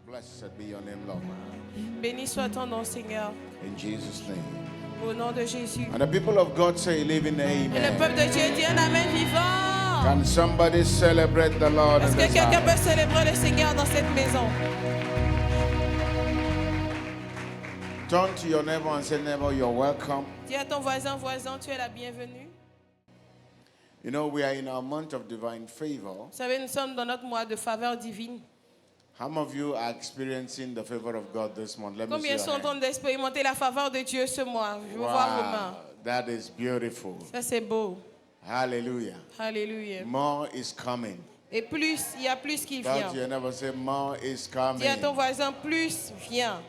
Blessed be your name, Lord. Béni soit ton nom, Seigneur. In Jesus' name. Au nom de Jésus. And the people of God say, living Et le peuple amen. de Dieu dit un amen vivant. Can somebody celebrate the Lord Est-ce in que this quelqu'un peut house? célébrer le Seigneur dans cette maison? Turn to your neighbor and say, neighbor, you're welcome. Dis à ton voisin, tu es la bienvenue. You know, we are in our month of divine favor. Vous savez, nous sommes dans notre mois de faveur divine. How many of you are experiencing the favor of God this month? Let me see Combien your sont en train hand. d'expérimenter la faveur de Dieu ce mois? Je veux voir vos mains. That is beautiful. Ça, c'est beau. Hallelujah. Alléluia. More is coming. Et plus, il y a plus qui Don't vient. you never say more is coming. Dis à ton voisin, plus vient.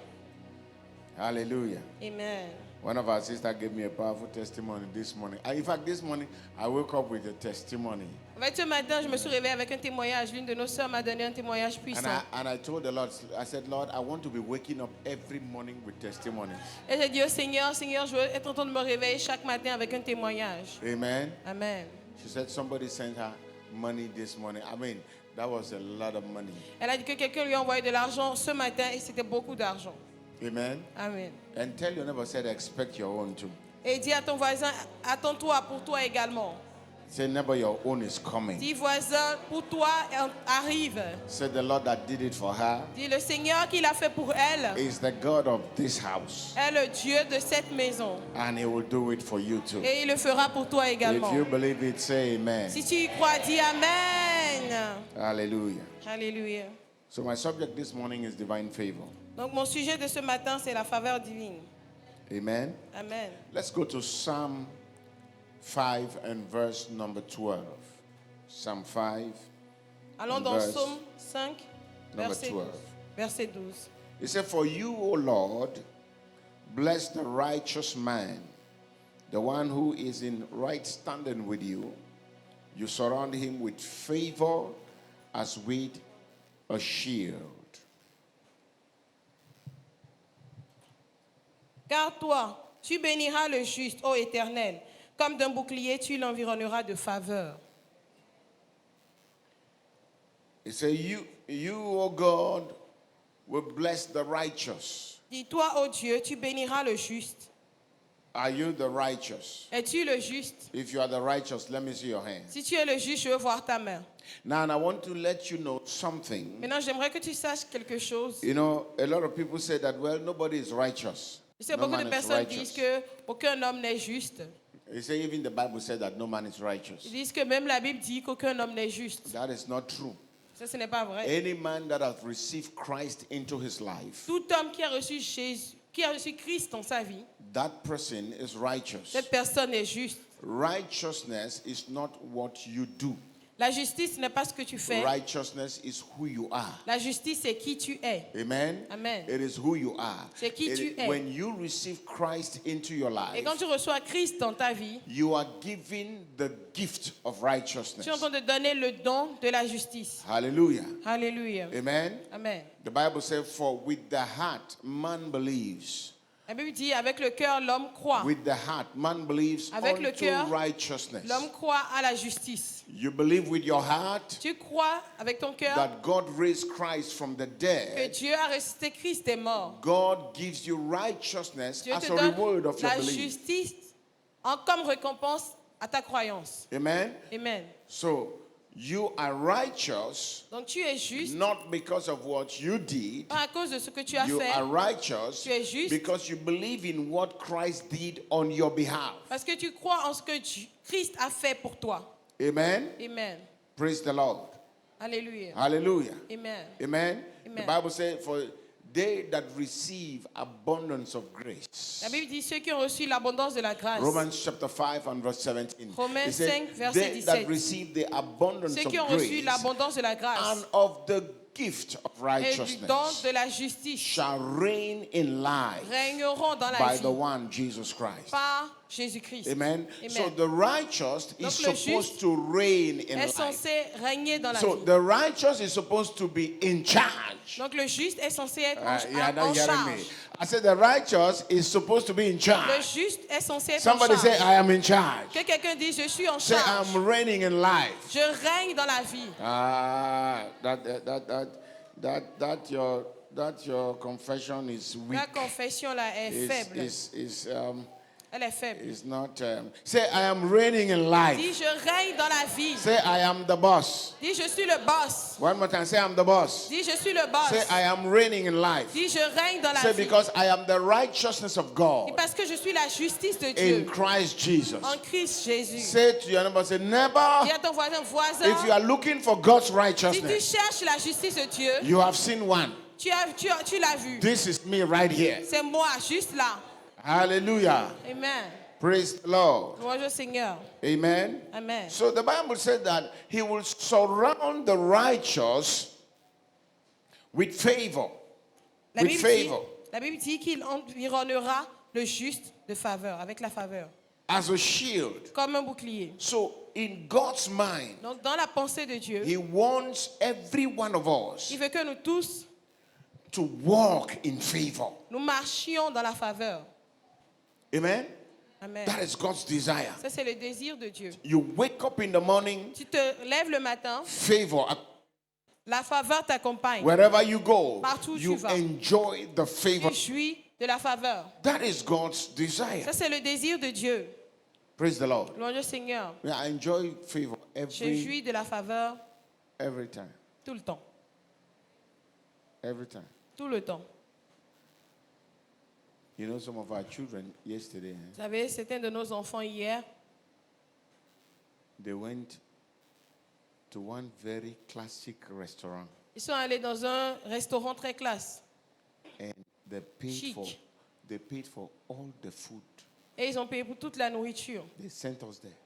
Hallelujah. Amen. One of our sisters gave me a powerful testimony this morning. In fact, this morning I woke up with a testimony. En fait, ce matin, je me suis réveillée avec un témoignage. L'une de nos sœurs m'a donné un témoignage puissant. And I told the Lord, I said, Lord, I want to be waking up every morning with testimonies. Et j'ai dit au Seigneur, Seigneur, je veux être en train de me réveiller chaque matin avec un témoignage. Amen. Amen. She said somebody sent her money this morning. I mean, that was a lot of money. Elle a dit que quelqu'un lui a envoyé de l'argent ce matin et c'était beaucoup d'argent. Amen. Amen. And tell your neighbor, said, expect your own too. Et dis à ton voisin, attends-toi pour toi également. Say, neighbor, your own is coming. Dis voisin, pour toi arrive. Say, the Lord that did it for her Dis le Seigneur qui l'a fait pour elle is the God of this house. est le Dieu de cette maison. And he will do it for you too. Et il le fera pour toi également. If you believe it, say amen. Si tu y crois, dis Amen. Hallelujah. Alléluia. So my subject this morning is divine favor. Donc mon sujet de ce matin, c'est la faveur divine. Amen. Amen. Let's go to Psalm 5 and verse number 12. Psalm 5. Allons And dans verse Psaume 5, number verset 12. 12. Verset 12. It said, for you, O Lord, bless the righteous man, the one who is in right standing with you. You surround him with favor as with a shield. Car toi, tu béniras le juste, ô Éternel. Comme d'un bouclier, tu l'environneras de faveur. It said, you, O God, will bless the righteous. Dis-toi, ô Dieu, tu béniras le juste. Are you the righteous? Es-tu le juste? If you are the righteous, let me see your hand. Si tu es le juste, je veux voir ta main. Now, and I want to let you know something. Maintenant, j'aimerais que tu saches quelque chose. You know, a lot of people say that, well, nobody is righteous. Tu sais, No beaucoup de man is personnes righteous. disent que aucun homme n'est juste. They say even the Bible said that no man is righteous. Ils disent que même la Bible dit qu'aucun homme n'est juste. That is not true. Ça, ce n'est pas vrai. Any man that has received Christ into his life, Tout homme qui a reçu Jésus, qui a reçu Christ dans sa vie, that person is righteous. cette personne est juste. Righteousness is not what you do. La justice n'est pas ce que tu fais. Righteousness is who you are. La justice, c'est qui tu es. Amen. Amen. It is who you are. C'est qui tu es. When you receive Christ into your Et life, quand tu reçois Christ dans ta vie, you are given the gift of righteousness. tu es en train de donner le don de la justice. Hallelujah. Alléluia. Amen. Amen. The Bible says, for with the heart man believes. La Bible dit, avec le cœur, l'homme croit. With the heart man believes Avec le unto cœur, righteousness. L'homme croit à la justice. You believe with your heart Tu crois avec ton cœur that God raised Christ from the que dead. Dieu a ressuscité Christ des morts. God gives you righteousness Dieu as te a donne reward of your la belief. justice comme récompense à ta croyance. Amen. Amen. So you are righteous Donc tu es juste, not because of what you did. pas à cause de ce que tu as You fait, are righteous Tu es juste. because you believe in what Christ did on your behalf. parce que tu crois en ce que Christ a fait pour toi. Amen. Amen. Praise the Lord. Alléluia. Hallelujah. Amen. Amen. The Amen. Bible says, for they that receive abundance of grace. La Bible dit ceux qui ont reçu l'abondance de la grâce. Romans chapter 5 and verse 17. Romains It said, 5, verset they that 17. receive the abundance Ceux of qui ont reçu grace l'abondance de la grâce and of the gift of et du don righteousness de la justice shall reign in life régneront dans la by vie the one Jesus Christ. par Jésus-Christ. Amen. Amen. So the righteous is Donc le supposed juste to reign in est life. censé régner dans la So vie. the righteous is supposed to be in charge. Donc le juste est censé être Yeah, now en you hearing me. charge. I said the righteous is supposed to be in Le charge. juste est censé être Somebody en say, charge. I am in charge. Que quelqu'un dise, je suis en Say, charge. I'm reigning in life. Je règne dans la vie. That that your confession is weak. La confession là est faible. Elle est faible. Is not. Say, I am reigning in life. Dis, je règne dans la vie. Say, I am the boss. Dis, je suis le boss. One more time. Say, I'm the boss. Dis, je suis le boss. Say, I am reigning in life. Dis, je règne dans la Say, vie. because I am the righteousness of Dis, God parce que je suis la justice de in Dieu Christ Jesus. en Christ Jésus. Say to your neighbor, say, Dis neighbor, à ton voisin, if you are looking for God's si tu righteousness, cherches la justice de Dieu, you have seen one. tu l'as vu. This is me right here. C'est moi, juste là. Hallelujah. Amen. Praise the Lord. Louange au Seigneur. Amen. Amen. So the Bible said that he will surround the righteous with favor. La With Bible, favor. la Bible dit qu'il environnera le juste de faveur, avec la faveur, As a shield. comme un bouclier. So in God's mind, Donc, dans la pensée de Dieu, he wants every one of us il veut que nous tous, to walk in favor. nous marchions dans la faveur. Amen. Amen. That is God's desire. Ça, c'est le désir de Dieu. You wake up in the morning, Tu te lèves le matin, favor. la faveur t'accompagne. Wherever you go, Partout où you tu vas. enjoy the favor. Tu jouis de la faveur. That is God's desire. Ça, c'est le désir de Dieu. Praise the Lord. Louange au Seigneur. Yeah, I enjoy favor Je every jouis de la faveur time. tout le temps. Every time. Tout le temps. You know, some of our children yesterday, Vous savez, certains de nos enfants hier, they went to one very classic restaurant ils sont allés dans un restaurant très classe. and they Chic. paid for all the food. Et ils ont payé pour toute la nourriture. They sent us there.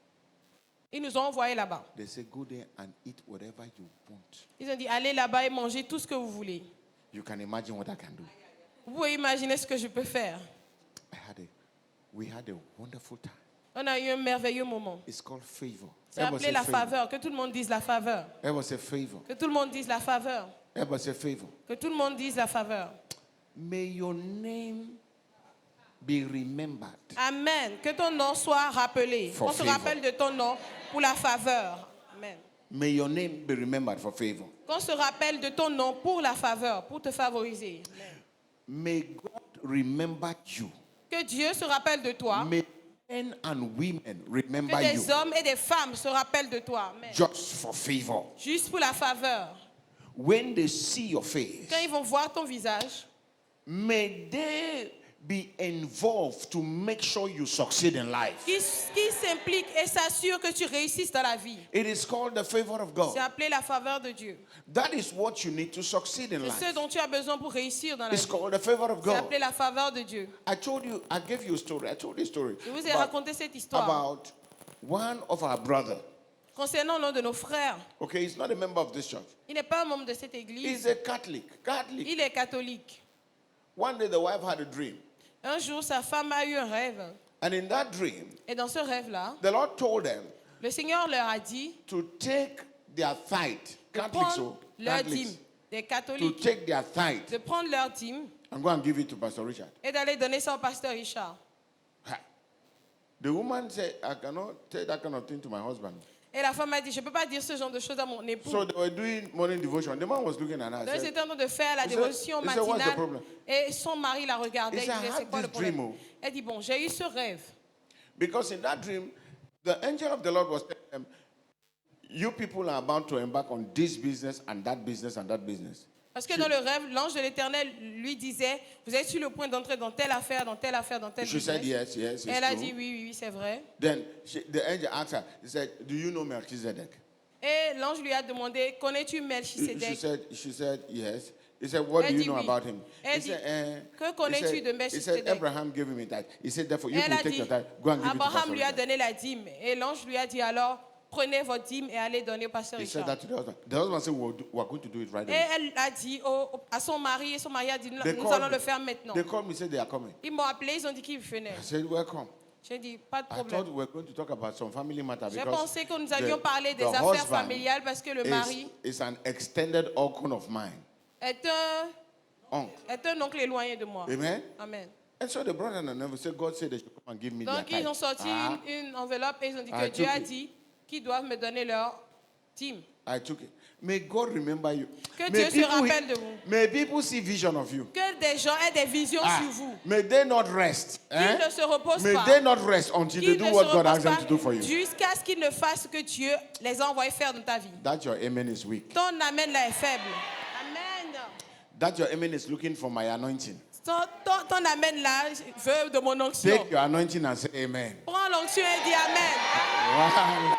Ils nous ont envoyés là-bas. They said, go there and eat whatever you want. Ils ont dit, allez là-bas et mangez tout ce que vous voulez. You can imagine what I can do. Vous pouvez imaginer ce que je peux faire. We had a wonderful time. On a eu un merveilleux moment. It's called favor. C'est appelé la faveur. Que tout le monde dise la faveur. Everybody say favor. Que tout le monde dise la faveur. Everybody say favor. Que tout le monde dise la faveur. May your name be remembered. Amen. Que ton nom soit rappelé. For On se favor. rappelle de ton nom pour la faveur. Amen. May your name be remembered for favor. Qu'on se rappelle de ton nom pour la faveur, pour te favoriser. Amen. May God remember you. Que Dieu se rappelle de toi. May men and women remember Que you. des hommes et des femmes se rappellent de toi. Amen. Just for favor. Juste pour la faveur. When they see your face, Quand ils vont voir ton visage, may they be involved to make sure you succeed in life. qui s'impliquent et s'assurent que tu réussisses dans la vie. It is called the favor of God. C'est appelé la faveur de Dieu. That is what you need to succeed in C'est ce life. dont tu as besoin pour réussir dans la It's vie. called the favor of C'est God. appelé la faveur de Dieu. I gave you a story. I told you a story Je vous ai about, raconté cette histoire about one of our brothers. concernant l'un de nos frères. Okay, he's not a member of this church. Il n'est pas un membre de cette He's église. a Catholic. Catholic. Il est catholique. One day the wife had a dream. Un jour, sa femme a eu un rêve. And in that dream, Et dans ce rêve-là, the Lord told them le Seigneur leur a dit to take their tithe. de Catholics, prendre oh, leur Catholics, dîme. Des to catholiques. take their tithe De prendre leur dîme and go and give it to Pastor Richard. et d'aller donner ça au pasteur Richard. Ha. The woman said, I cannot tell that kind of thing to my husband. Et la femme a dit, je ne peux pas dire ce genre de choses à mon époux. So they were doing morning devotion. The man was looking at her. Donc, Said, c'était en train de faire la He said- dévotion he said, "What's the matinale. problem?" Et son mari la regardait. He Il said, disait, "I c'est had quoi le this dream, problème? oh." Elle dit, bon, j'ai eu ce rêve. Because in that dream, the angel of the Lord was telling them, you people are about to embark on this business and that business and that business. Parce que dans le rêve, l'ange de l'Éternel lui disait, vous êtes sur le point d'entrer dans telle affaire, dans telle affaire, dans telle She said, business. yes, yes, Et elle a it's dit, true. oui, oui, oui, c'est vrai. Then the angel asked her, he said, do you know Melchizedek? Et l'ange lui a demandé, connais-tu She Melchisedec? said, yes. He said, what Elle do you dit know oui. about him? Elle He dit, said, que connais-tu de he said, Melchizedek? Abraham gave him a tithe. He said, therefore, you Elle will a take dit, your tithe, go and give it to Abraham Pastor lui a Richard. donné la dîme. Et l'ange lui a dit, alors, prenez votre dîme et allez donner au pasteur He said Richard. that to the husband. The husband said, we're going to do it right Et away. elle a dit à son mari, et son mari a dit, They nous called allons me. le faire maintenant. They called me, said they are coming. Ils m'ont appelé, ils ont dit qu'ils venaient. I said, welcome. J'ai dit, pas de I thought problème. we were going to talk about some family matter J'ai because pensé que nous allions the- parler des the affaires husband familiales parce que le mari is an extended uncle of mine. est un oncle éloigné de moi. Amen. Amen. And so the brother and the nephew said, God said they should come and give me Donc their ils ont tithe. sorti une enveloppe et ils ont dit I que Dieu took a it. dit qu'ils doivent me donner leur dîme. I took it. May God remember you. Que May Dieu se rappelle de vous. may people see vision of you. Que des gens aient des visions sur vous. May they not rest. Qu'ils ne se reposent May pas. they not rest until they Qu'ils do ne what se God reposent asks them pas to do for you. jusqu'à ce qu'ils ne fassent ce que Dieu les a envoyés faire dans ta vie. That your amen is weak. Ton amen là est faible. Amen. That your amen is looking for my anointing. Ton amen là veut de mon onction. Take your anointing and say amen. Prends l'onction et dis amen.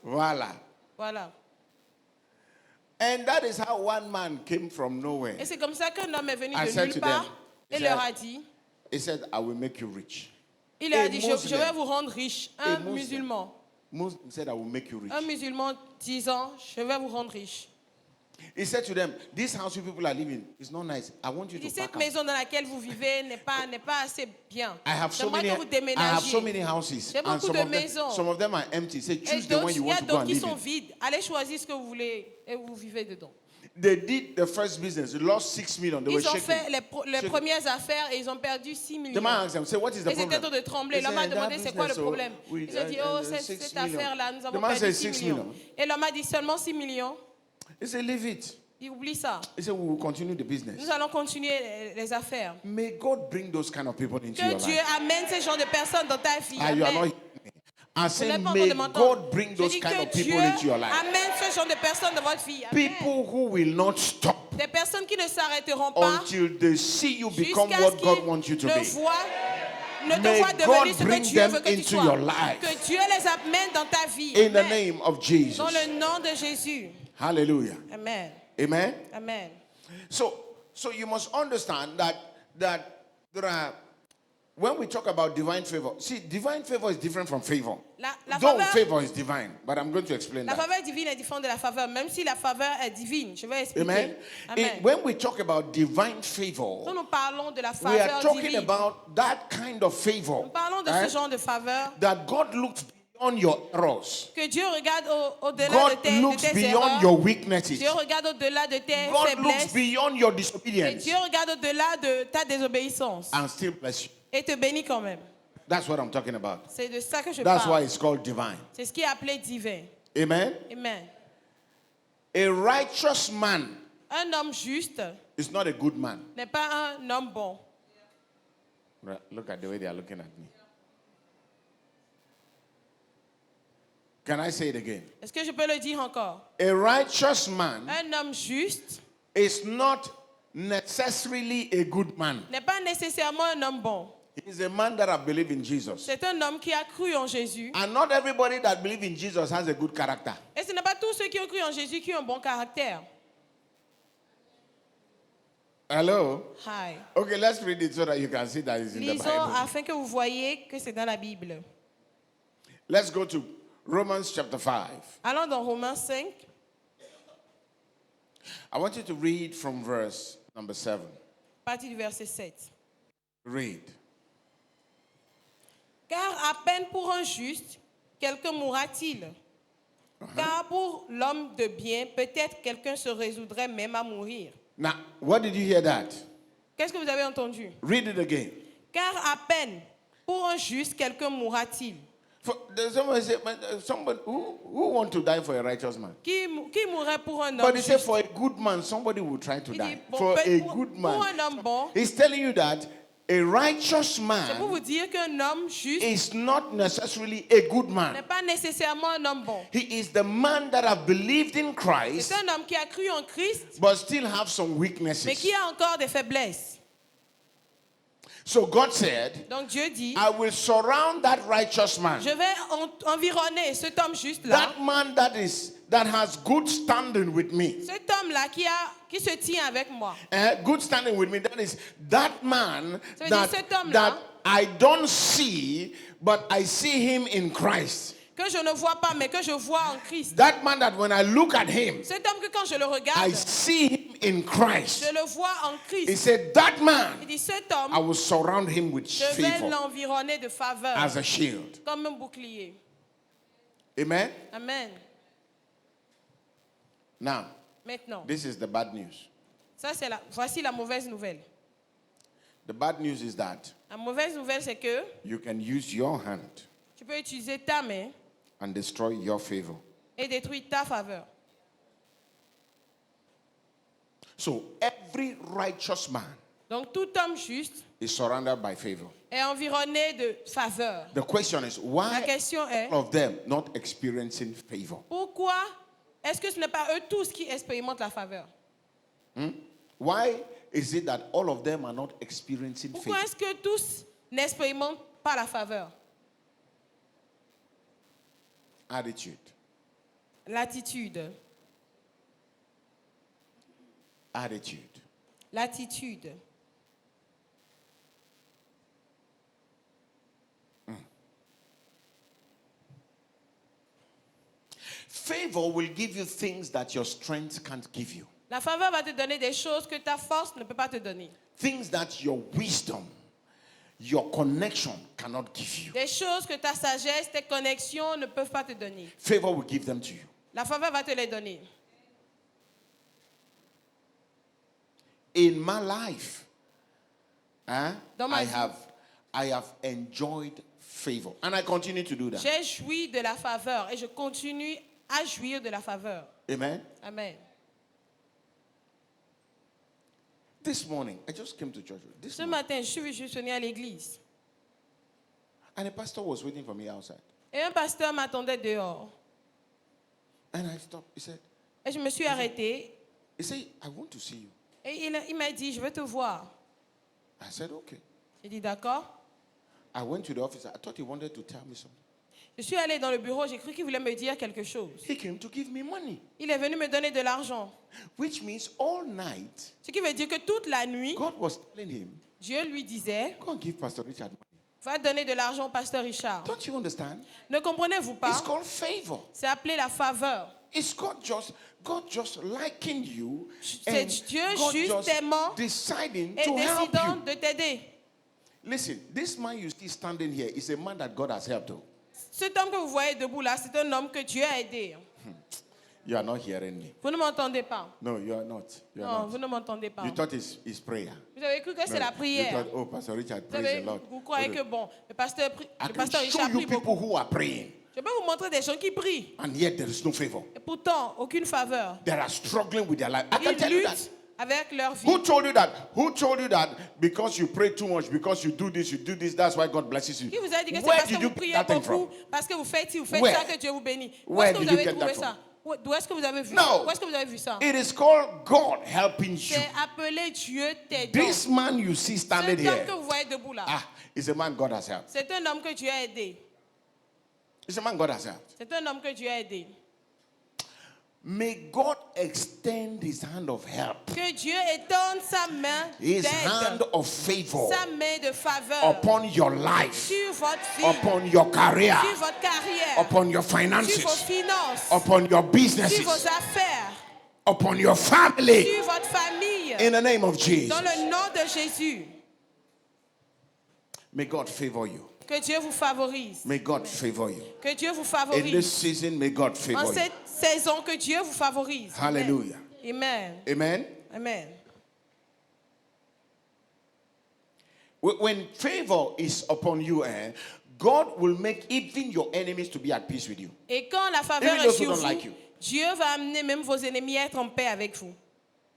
Voila. Voilà. And that is how one man came from nowhere. Et c'est comme ça qu'un homme est venu I de said nulle to part them, et leur a dit, He said, I will make you rich. il leur a A dit, je Muslim. vais vous rendre riche. Un Muslim. musulman. Muslim said, I will make you rich. Un musulman disant, je vais vous rendre riche. He said to them, this house you people are living is not nice. I want you Il dit, to cette pack up. maison dans laquelle vous vivez n'est pas assez bien. I have so J'aimerais many, que vous I have so déménagiez. many houses, J'ai and beaucoup de maisons. some of them are empty. Say, Et choose the one you il y want a to go d'autres and qui live sont in. vides. Allez choisir ce que vous voulez et vous vivez dedans. They did the first business. They lost 6 million. They were Ils ont shaking. fait les Shaking. premières affaires et ils ont perdu 6 The millions. man asked them, say, what is the Ils étaient en problem? train de trembler. They L'homme a said, demandé that c'est quoi le business, problème. we- Ils ont dit, oh, 6 cette million. affaire-là, nous The avons man perdu said 6 6 millions. million. Et l'homme a dit seulement 6 millions. He said, leave it. Il oublie ça. He said, we will continue the business. Nous allons continuer les affaires. May God bring those kind of people into Que your Dieu life. amène ces genre de personnes dans ta vie. Ah, you are not Amen. hearing me. I Vous say, n'êtes pas en may train de m'entendre. God bring Je those dis kind que of people Dieu into your life. amène ce genre de personnes dans votre vie. Amen. People who will not stop Des personnes qui ne s'arrêteront pas until they see you become jusqu'à what ce God qu'ils wants you to ne be. ne te May voient God devenir ce que bring Dieu them veut que tu into sois. your life. Que Dieu les amène dans ta vie. In the Amen. name of Jesus. Dans le nom de Jésus. Hallelujah. Amen. Amen. Amen. So you must understand that there are, when we talk about divine favor, see, divine favor is different from favor. La Though faveur- favor is divine, but I'm going to explain La that. faveur divine est différente de la faveur, même si la faveur est divine. Je vais expliquer. Amen. Amen. When we talk about divine Quand favor, nous parlons de la we are faveur talking divine, about that kind of favor nous parlons de eh, ce genre de faveur that God looks beyond your errors. que Dieu regarde au-delà God de looks tes beyond erreurs. your weaknesses. Dieu regarde au-delà de tes God looks faiblesses. beyond your Et disobedience Dieu regarde au-delà de ta désobéissance. and still bless you. Et te bénit quand même. That's what I'm talking about. C'est de ça que je That's why parle. it's called divine. C'est ce qui est appelé divin. Amen. Amen. A righteous man Un homme juste is not a good man. n'est pas un homme bon. Right, look at the way they are looking at me. Can I say it again? Est-ce que je peux le dire encore? A righteous man Un homme juste is not necessarily a good man. n'est pas nécessairement un homme bon. He's a man that I believe in Jesus. C'est un homme qui a cru en Jésus. And not everybody that believes in Jesus has a good character. Et ce n'est pas tous ceux qui ont cru en Jésus qui ont un bon caractère. Hello? Hi. Okay, let's read it so that you can see that it's in the Lisons Bible. afin que vous voyez que c'est dans la Bible. Let's go to Romans chapter 5. Allons dans Romains 5, I want you to read from verse number 7. partie du verset 7. Read. Car à peine pour un juste, quelqu'un mourra-t-il. Car pour l'homme de bien, peut-être quelqu'un se résoudrait même à mourir. Now, what did you hear that? Qu'est-ce que vous avez entendu? Read it again. Car à peine pour un juste, quelqu'un mourra-t-il. There's someone say, somebody who want to die for a righteous man. Qui mourrait pour un homme But he said, juste? for a good man, somebody will try to Il die. dit, bon, For a pour good un man. homme bon, He's telling you that a righteous c'est pour man vous dire qu'un homme juste is not necessarily a good n'est man. pas nécessairement un homme bon. He is the man that have believed in Christ, C'est un homme qui a cru en Christ, but still have some mais weaknesses. qui a encore des faiblesses. So God said, Donc Dieu dit, I will surround that righteous man. je vais environner cet homme juste-là, That man that has good standing with me. cet homme-là qui se tient avec moi. Good standing with me. That is that man Ça veut dire cet homme-là, that I don't see, but I see him in Christ. que je ne vois pas, mais que je vois en Christ. That man that when I look at him, Cet homme que quand je le I regarde, see him in Christ. je le vois en He Christ. said, that man, Il dit, cet I homme, will surround him with je vais favor l'environner de faveur, as a shield. comme un bouclier. Amen. Amen. Now, Maintenant, this is the bad news. ça c'est voici la mauvaise nouvelle. The bad news is that La mauvaise nouvelle, c'est que you can use your hand tu peux utiliser ta main and destroy your favor. et détruire ta faveur. So every righteous man Donc tout homme juste is surrounded by favor. est environné de faveur. The question is, La why question est, all of them not experiencing favor? pourquoi est-ce que ce n'est pas eux tous qui expérimentent la faveur? Why is it that all of them are not experiencing Pourquoi favor? est-ce que tous n'expérimentent pas la faveur? Attitude. L'attitude. Attitude. L'attitude. Favor will give you things that your strength can't give you. La faveur va te donner des choses que ta force ne peut pas te donner. Things that your wisdom, your connection cannot give you. Des choses que ta sagesse, tes connexions ne peuvent pas te donner. Favor will give them to you. La faveur va te les donner. In my life, Dans ma vie. I have enjoyed favor. And I continue to do that. J'ai joui de la faveur et je continue à jouir de la faveur. Amen. Amen. This morning, I just came to church. Ce matin, je suis juste venu à l'église. And a pastor was waiting for me outside. Et un pasteur m'attendait dehors. And I stopped. He said, Et je me suis arrêtée. I want to see you. Et il m'a dit, je veux te voir. I said, okay. J'ai dit, d'accord. I went to the office. I thought he wanted to tell me something. Je suis allée dans le bureau, j'ai cru qu'il voulait me dire quelque chose. He came to give me money. Il est venu me donner de l'argent. Which means all night, Ce qui veut dire que toute la nuit, God was telling him, Dieu lui disait, go and give Pastor Richard money. va donner de l'argent au pasteur Richard. Don't you understand? Ne comprenez-vous It's pas? called favor. C'est appelé la faveur. It's God just liking you. C'est And Dieu God juste just t'aimant deciding et to help décidant you. de t'aider. Listen, this man you see standing here is a man that God has helped. Cet homme que vous voyez debout là, c'est un homme que Dieu a aidé. You are not hearing me. Vous ne m'entendez pas? No, you are not. You are Non, not. vous ne m'entendez pas. You thought it's prayer. Vous avez cru que c'est No, la you prière. thought, oh, Pastor Richard, Vous, praise the Lord. vous croyez que bon, le pasteur I can Richard show you prie beaucoup. people who are praying, Je peux vous montrer des gens qui prient. and yet there is no favor. Et pourtant, aucune faveur. They are struggling with their life. I can Ils tell you that. luttent avec leur vie. Who told you that? Who told you that because you pray too much, because you do this, that's why God blesses you? Qui vous a dit que c'est Where parce que did you vous get priez that thing beaucoup, from? parce que vous faites ci, vous faites Where? ça, que Dieu vous bénit? Où Where est-ce que did vous you avez get trouvé that ça? D'où est-ce que vous avez vu? No. Où est-ce que vous avez vu ça? It is called God helping you. C'est appelé Dieu t'aidant. This man you see standing Cet homme que here, vous voyez debout là, is a man God has helped. c'est un homme que Dieu a aidé. It's a man God has helped. C'est un homme que Dieu a aidé. May God extend his hand of help, Que Dieu étende sa main his d'aide, hand of favor sa main de faveur upon your life, sur votre vie, upon your career, sur votre carrière, upon your sur vos finances, finances, upon your sur vos businesses, affaires, upon your family. sur votre famille. In the name of Jesus. Dans le nom de Jésus, May God favor you. que Dieu vous favorise. May God favor you. Que Dieu vous In this favorise. season, may God En favor you. cette saison, que Dieu vous favorise. Hallelujah. Amen. Amen. Amen. When favor is upon you, God will make even your enemies to be at peace with you. Et quand la faveur Even est those who sur don't vous, like you. Dieu va amener même vos ennemis à être en paix avec vous.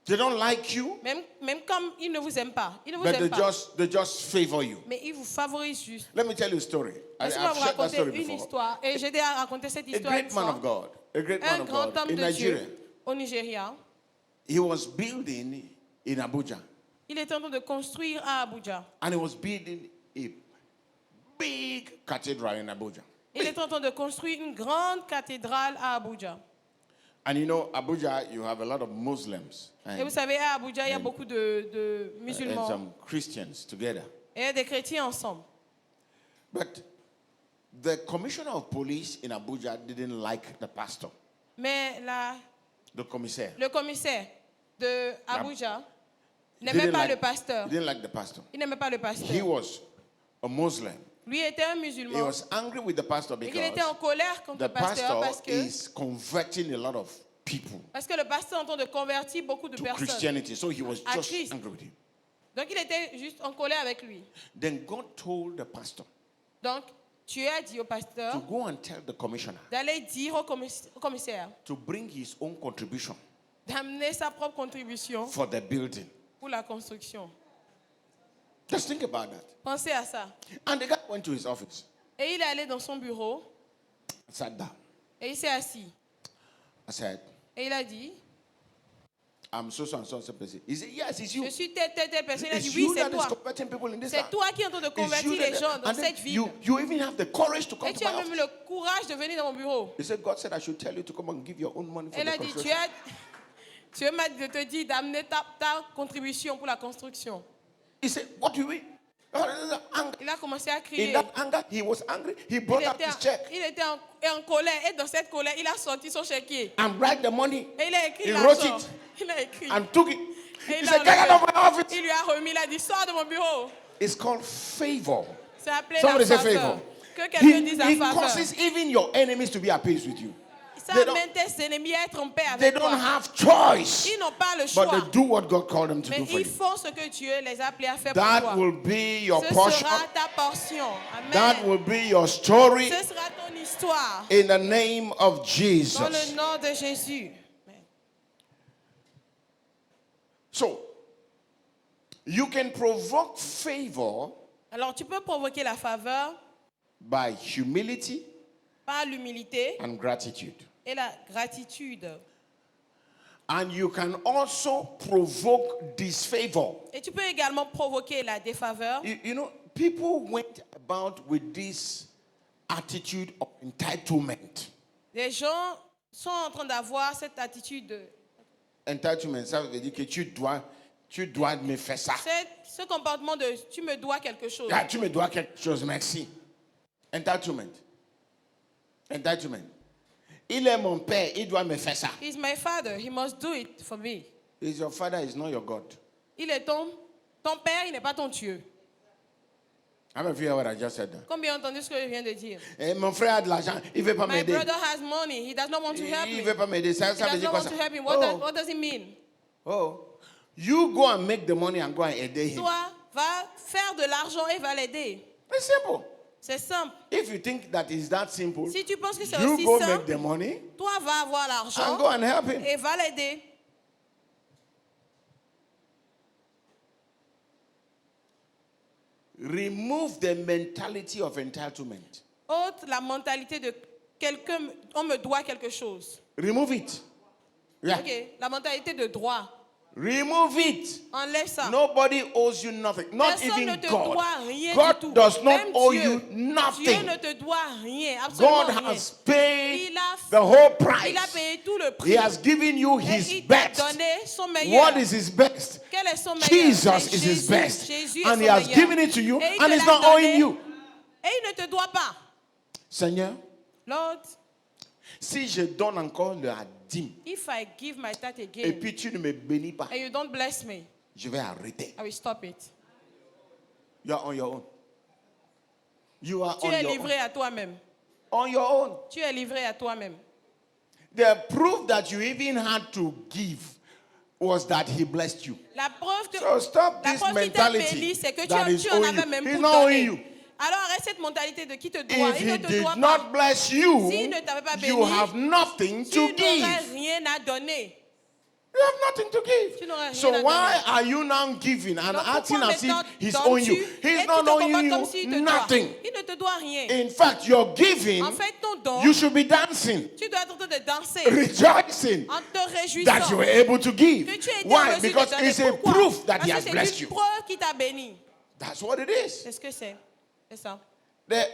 They don't like you, Même comme ils ne vous aiment pas. Ils ne vous but aiment pas. they just favor you. Mais ils vous favorisent juste. Let me tell you a story. Laissez-moi I've vous shared that raconter story une before. histoire. Et j'ai déjà raconté cette A histoire une great man fois. of God, a great man Un of grand God homme in de Nigeria. Dieu au Nigeria. He was building in Abuja, Il est en train de construire à Abuja. and he was building a big cathedral in Abuja. Il est en train de construire une grande cathédrale à Abuja. And you know, Abuja, you have a lot of Muslims Et vous savez, à Abuja, il y a beaucoup de and musulmans some Christians together. et des chrétiens ensemble. But the commissioner of police in Abuja didn't like the pastor, Mais the commissaire. le commissaire de Abuja He n'aimait didn't pas like- le pasteur. He didn't like the pastor. Il n'aimait pas le He pasteur. was a Muslim. Lui était un He musulman. was angry with the pastor Et il était en because colère contre the le pasteur pastor is converting a lot of people parce que le pasteur est en train de convertir beaucoup de to personnes. Christianity. So he was À just Christ. angry with him. Donc il était juste en colère avec lui. Then God told the pastor Donc Dieu a dit au to pasteur go and tell the commissioner d'aller dire au commissaire to bring his own contribution d'amener sa propre contribution for the building. pour la construction. Just think about that. Pensez à ça. And the guy went to his office, Et il est allé dans son bureau sat down. et il s'est assis. I said, Et il a dit, I'm so and so person. He said, yes, it's you. je suis telle personne. Il a dit, It's oui, you c'est that is toi. converting people in this C'est town. toi qui es en train de It's convertir you les that- gens dans and then cette ville. you even have the courage to come Et to tu my as même office. le courage de venir dans mon bureau. He said, God said I should tell you to come and give your own money for Elle the a dit, construction. Dieu m'a dit de te dire d'amener ta contribution pour la construction. He said, what do you mean? Anger. Il a commencé à In crier. that anger, he was angry. He brought out his check Il était en colère. Et dans cette colère, il a sorti son chéquier. and write the money Et il a écrit He l'argent. wrote it. Il a écrit. and took it. Et He il said, a get out of enlevé. my office. Il lui a remis. Il a dit, sors de mon bureau. It's called favor. C'est appelé Somebody say la faveur. favor. Que quelqu'un dise la He faveur. causes even your enemies to be at peace with you. Ça They don't- amène tes ennemis à être en paix They avec don't toi. have choice, Ils n'ont pas le but choix. they do what God called them to Mais do for ils you. font ce que Dieu les a appelés à faire pour That toi. will be your Ce portion. sera ta portion. That Amen. will be your story Ce sera ton histoire. in the name of Dans Jesus. le nom de Jésus. Amen. So, you can provoke favor Alors tu peux provoquer la faveur by humility par l'humilité and gratitude. et la gratitude. And you can also provoke disfavor. Et tu peux également provoquer la défaveur. You know, people went about with this attitude of entitlement. Les gens sont en train d'avoir cette attitude, Entitlement, ça veut dire que tu dois me faire ça. ce comportement de tu me dois quelque chose. Ah, tu me dois quelque chose, merci. Entitlement. Entitlement. Il est mon père, il doit me faire ça. He's my father, he must do it for me. He's your father, he's not your God. Il est ton père, il n'est pas ton Dieu. How many of you hear what I just said? Combien entendu ce que je viens de dire? Eh, mon frère a de l'argent, il veut pas My m'aider. brother has money, he does not want to help Il me. veut pas m'aider. Ça He veut does dire not quoi want ça? to help me. Oh, What does it mean? oh. You go and make the money and go and aid him. Toi, va faire de l'argent et va l'aider. It's simple. C'est simple. If you think that is that simple, Si tu penses que c'est you aussi go make simple, the money toi va avoir and l'argent go and help him. et va l'aider. Remove the mentality of entitlement. Ôte la mentalité de quelqu'un, on me doit quelque chose. Remove it. Yeah. Ok, la mentalité de droit. Remove it. Enlève ça. Nobody owes you nothing. Not Personne ne even te God. doit rien God du tout. does not Même owe Dieu, you Dieu nothing. ne te doit rien, absolument God rien. has paid Il a, the whole il a price. payé tout le prix. He has given you Et his il t'a best. donné son meilleur. What is his best? Quel est son meilleur? Jesus C'est is his Jésus. best. Jésus est And son he has meilleur. given it to you, Et il and te he's l'a not owing donné. you. Et il ne te doit pas. Seigneur, Lord, si je donne encore la dîme, if I give my tithe et again puis tu ne me bénis pas, and you don't bless me, je vais arrêter. I will stop it. You are on your own. You are Tu on es your livré à toi-même. own. On your own. Tu es livré à toi-même. The proof that you even had to give was that he blessed you. La preuve que So stop la this preuve qui t'a mentality béni, c'est que that is tu en owing avais you. même He's pour not owing donner. you. Alors arrête cette mentalité de qui te doit. If Il ne he te did doit pas. not bless you, S'il ne t'avait pas you béni, have nothing Tu to n'aurais give. rien à donner. You have nothing to give. Tu n'aurais rien So à why donner. are you now giving and Donc, acting pourquoi as if maintenant he's donnes-tu owing you? et He's tu not te owing comportes comme s'il te you doit. nothing. Il ne te doit rien. In fact, your giving, En fait, ton don, you should be dancing, tu dois être en train de danser rejoicing en te réjouissant that you were able to give. que tu es Why? Because it's a Pourquoi? proof that Parce he que has c'est blessed une you. preuve qui t'a béni. That's what it is. C'est ce que c'est. C'est ça. The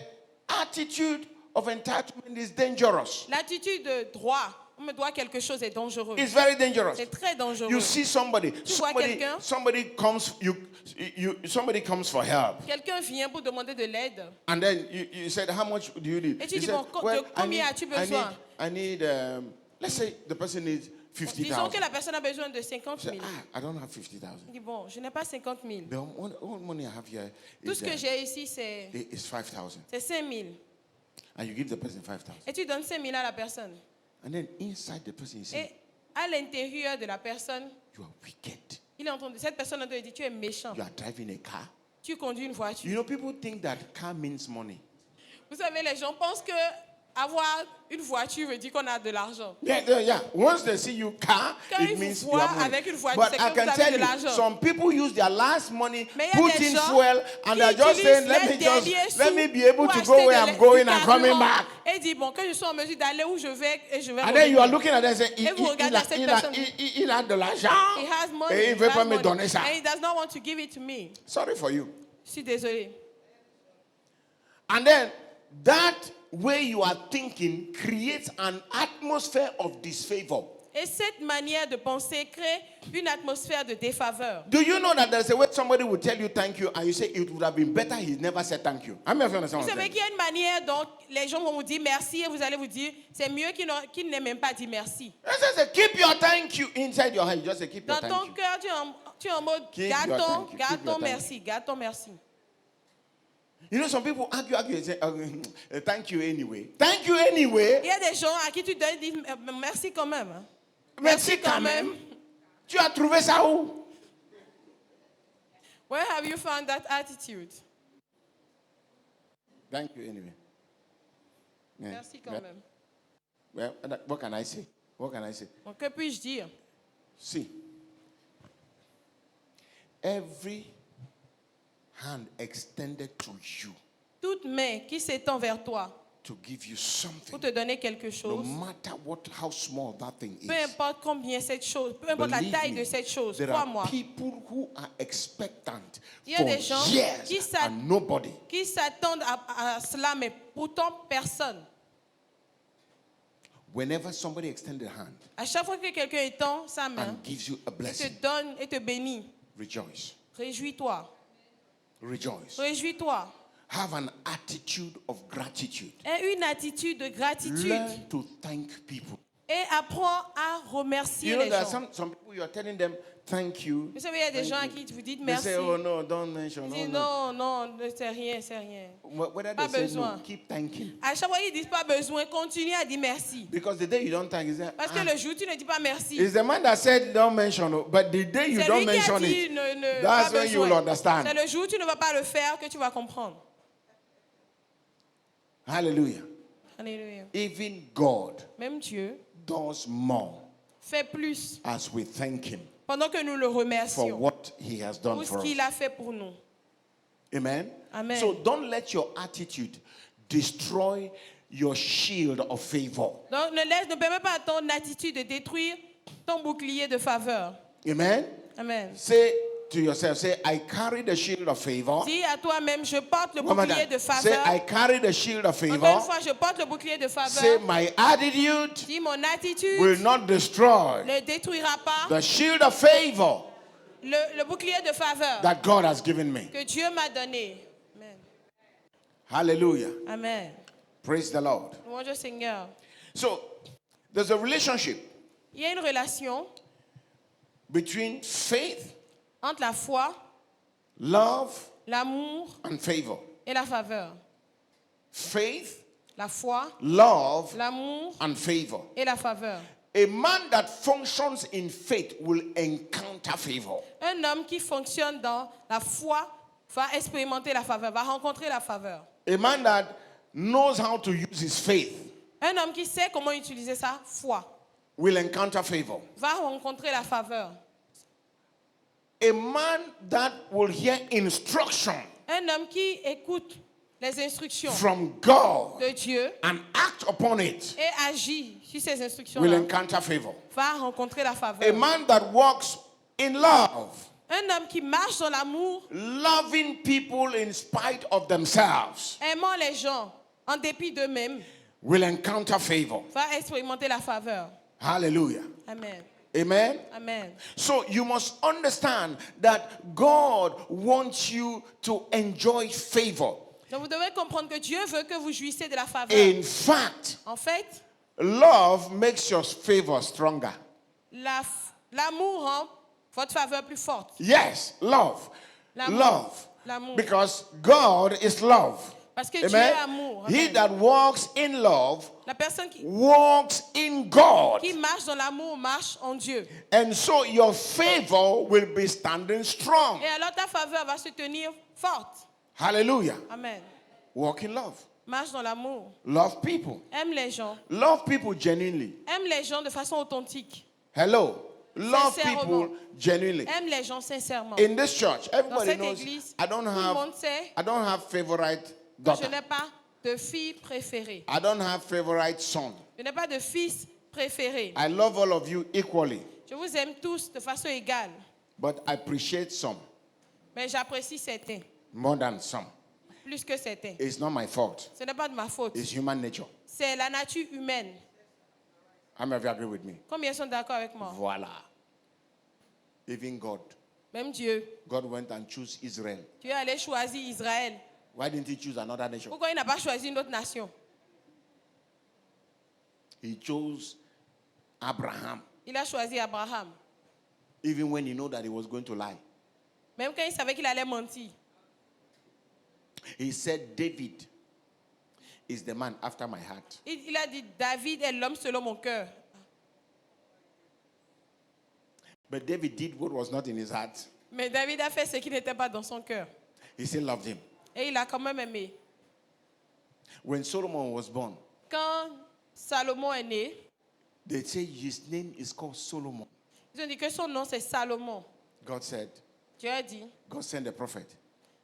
attitude of entitlement is dangerous. L'attitude de droit, on me doit quelque chose, est dangereux. It's very dangerous. C'est très dangereux. You see somebody, vois quelqu'un? somebody comes for help, Quelqu'un vient pour demander de l'aide. and then you said, "How much do you need?" Et tu He dis, said, bon, "Well, de combien as-tu besoin?" I need let's say the person needs Disons que 50,000. la personne a besoin de 50 Say, 000. I don't have 50,000. Il dit, bon, je n'ai pas 50 000. The only money I have here Tout ce que j'ai ici, is 5,000, c'est 5 000. and you give the person 5,000, Et tu donnes 5 000 à la personne. and then inside the person is saying, Et à l'intérieur de la personne, "You are wicked. il est en train de, cette personne est en train de dire, tu es méchant. You are driving a car." Tu conduis une voiture. You know, people think that car means money. Vous savez, les gens pensent que avoir une voiture veut dire qu'on a de l'argent. Yeah. Once they see you car, Quand it ils means vous you voient have money. avec une voiture, But c'est I que can vous avez tell de you, l'argent. some people use their last money, Mais il y a put des in gens fuel, and qui they're just utilisent saying, les derniers let me sous be able pour to acheter go where de I'm going du and coming carburant. back. Et dit, bon, quand je suis en mesure d'aller où je vais et je vais And then you are revenir. looking at them and saying, Et vous regardez cette personne. il a de l'argent, He has money, et il he veut has pas me money, donner ça. and he does not want to give it to me. Sorry for you. Je suis désolée. And then that way you are thinking creates an atmosphere of disfavor. Et cette manière de penser crée une atmosphère de défaveur. Do you know that there's a way somebody will tell you thank you and you say it would have been better he never said thank you? How many of you understand Vous what I'm savez saying? qu'il y a une manière dont les gens vont vous dire merci et vous allez vous dire c'est mieux qu'ils n'aient même pas dit merci. It says, keep your thank you inside your head. Just say keep your Dans thank ton you. cœur, tu es en mode Keep garde your ton thank you, keep your merci, garde ton merci. You know, some people argue and say, thank you anyway. Thank you anyway. Il y a des gens à qui tu dois dire merci quand même. Hein. Merci quand même. Tu as trouvé ça où? Where have you found that attitude? Thank you anyway. Yeah. Merci quand Yeah. même. Well, what can I say? What can I say? Donc, que puis-je dire? See, every hand extended to you Toute main qui s'étend vers toi to give you pour something, te donner quelque no chose, matter how small that thing peu is. importe combien cette chose, peu importe la Believe taille me, de cette chose, there crois-moi, are people who are expectant il y a for des gens years and nobody. qui s'attendent à cela, mais pourtant personne. Whenever somebody extends a hand À chaque fois que quelqu'un étend sa main, and gives you a te blessing, donne et te bénit, rejoice. réjouis-toi, Rejoice. réjouis-toi. Have an attitude of gratitude. Aie une attitude de gratitude Learn to thank people. et apprends à remercier You know, les there are gens. some people you are telling them thank you. Vous savez, il y a des Thank gens à you. qui vous dites They merci. say, oh no, don't mention. Ils Oh, disent no. non, c'est rien, c'est rien. Whether Pas they say besoin. no, keep thanking. À chaque fois, ils disent pas besoin, continue à dire merci. Because the day you don't thank, is that, Parce que le jour où tu ne dis pas merci, it's the man that said don't mention, oh, but the day you c'est don't lui qui a mention dit it, ne that's pas when you will besoin. understand. C'est le jour où tu ne vas pas le faire que tu vas comprendre. Hallelujah. Alléluia. Even God Même Dieu does more fait plus as we thank Him pendant que nous le for remercions what He has done pour for ce us. qu'il a fait pour nous. Amen. Amen. So don't let your attitude destroy your shield of favor. Donc ne permets pas à ton attitude de détruire ton bouclier de faveur. Amen. Amen. Say to yourself, say, I carry the shield of favor. Dis à toi-même, je porte le One more bouclier time. de Say, faveur. I carry the shield of Encore une favor. fois, je porte le bouclier de Say, faveur. my attitude Dis, mon attitude will not destroy ne détruira pas the shield of favor le bouclier de faveur that God has given me. que Dieu m'a donné. Amen. Hallelujah. Amen. Praise the Lord. Louange au Seigneur. So, there's a relationship Il y a une relation between faith, entre la foi, love, l'amour and favor. et la faveur. Faith, La foi, love, l'amour and favor. et la faveur. A man that functions in faith will encounter favor. Un homme qui fonctionne dans la foi va expérimenter la faveur, va rencontrer la faveur. A man that knows how to use his faith Un homme qui sait comment utiliser sa foi will encounter favor. va rencontrer la faveur. A man that will hear instruction Un homme qui écoute les instructions from God de Dieu and act upon it et agit sur ces will instructions-là encounter favor. va rencontrer la A faveur. man that walks in love, Un homme qui marche dans l'amour, loving people in spite of themselves, aimant les gens en dépit d'eux-mêmes, will encounter favor. va expérimenter la faveur. Hallelujah. Amen. Amen. Amen. So you must understand that God wants you to enjoy favor. Donc vous devez comprendre que Dieu veut que vous jouissiez de la faveur. In fact, En fait, love makes your favor stronger. l'amour rend votre faveur plus forte. Yes, love. L'amour. Love. L'amour. Because God is love. Parce que Dieu est Amen. amour. He Amen. that walks in love La personne qui walks in God. marche dans l'amour marche en Dieu. And so your favor will be standing strong. Et alors ta faveur va se tenir forte. Hallelujah. Amen. Walk in love. Marche dans l'amour. Love people. Aime les gens. Love people genuinely. Aime les gens de façon authentique. Hello. Love Sincèrement. people genuinely. Aime les gens sincèrement. In this church, Dans everybody cette knows église, I don't tout le monde have sait favorite que je daughter. n'ai pas de fille préférée. I don't have favorite son. Je n'ai pas de fils préféré. I love all of you equally, Je vous aime tous de façon égale. but I appreciate some Mais j'apprécie certains, more than some. plus que certains. It's not my fault. Ce n'est pas de ma faute. It's human nature. C'est la nature humaine. How many of you agree with me? Combien sont d'accord avec moi? Voila. Even God. Même Dieu. God went and chose Israel. Dieu allait choisir Israël. Why didn't he choose another nation? Pourquoi il n'a pas choisi une autre nation? He chose Abraham, Il a choisi Abraham. even when he knew that he was going to lie. Même quand il savait qu'il allait mentir. He said, David is the man after my heart. Il a dit, David est l'homme selon mon cœur. But David did what was not in his heart. Mais David a fait ce qui n'était pas dans son cœur. He still loved him. Et il a quand même aimé. When Solomon was born, Quand Salomon est né, they say his name is called Solomon. ils ont dit que son nom c'est Salomon. God said, Dieu a dit, God sent a prophet.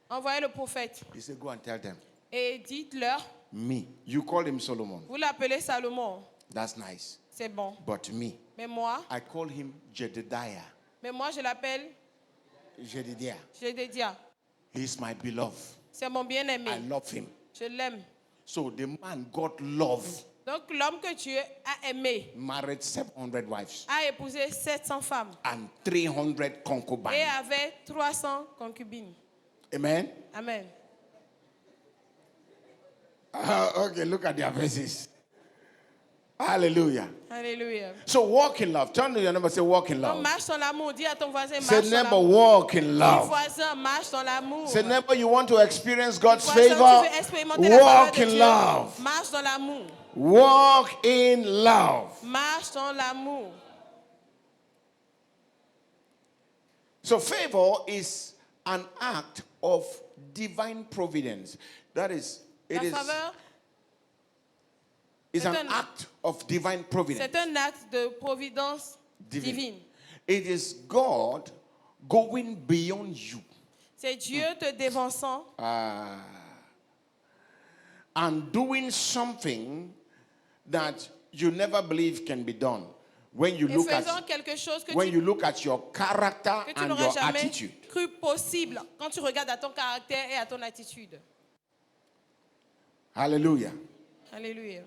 envoyez le prophète He said, go and tell them, et dites-leur, me. You call him Solomon. vous l'appelez Salomon, That's nice. c'est bon. But me, Mais moi I call him Jedediah. je l'appelle Jedediah. Jedediah. He's my beloved. C'est mon I bien-aimé. love him. Je l'aime. So the man God loved Donc l'homme que Dieu a aimé married 700 wives a épousé 700 femmes and 300 et concubines. avait 300 concubines. Amen. Amen. Okay, look at their faces. Hallelujah. Alléluia. So walk in love. Turn to your neighbor, say walk in Donc love. marche dans l'amour. Dis à ton voisin, Say marche dans neighbor, l'amour. walk in Dis love. voisin, marche dans l'amour. Say neighbor, you want to experience God's Voisin, tu favor? veux expérimenter la faveur Walk de in Dieu. love. Marche dans l'amour. Walk in love. Marche dans l'amour. So favor is an act of divine providence. That is, La it is faveur, it's an c'est un- act of divine providence. c'est un acte de providence divine. It is God going beyond you C'est Dieu te dévançant and doing something that you never believe can be done. When you et look faisant at quelque chose que when tu you look at your character que tu and n'aurais your jamais attitude. cru possible quand tu regardes à ton caractère et à ton attitude. Hallelujah. Alléluia.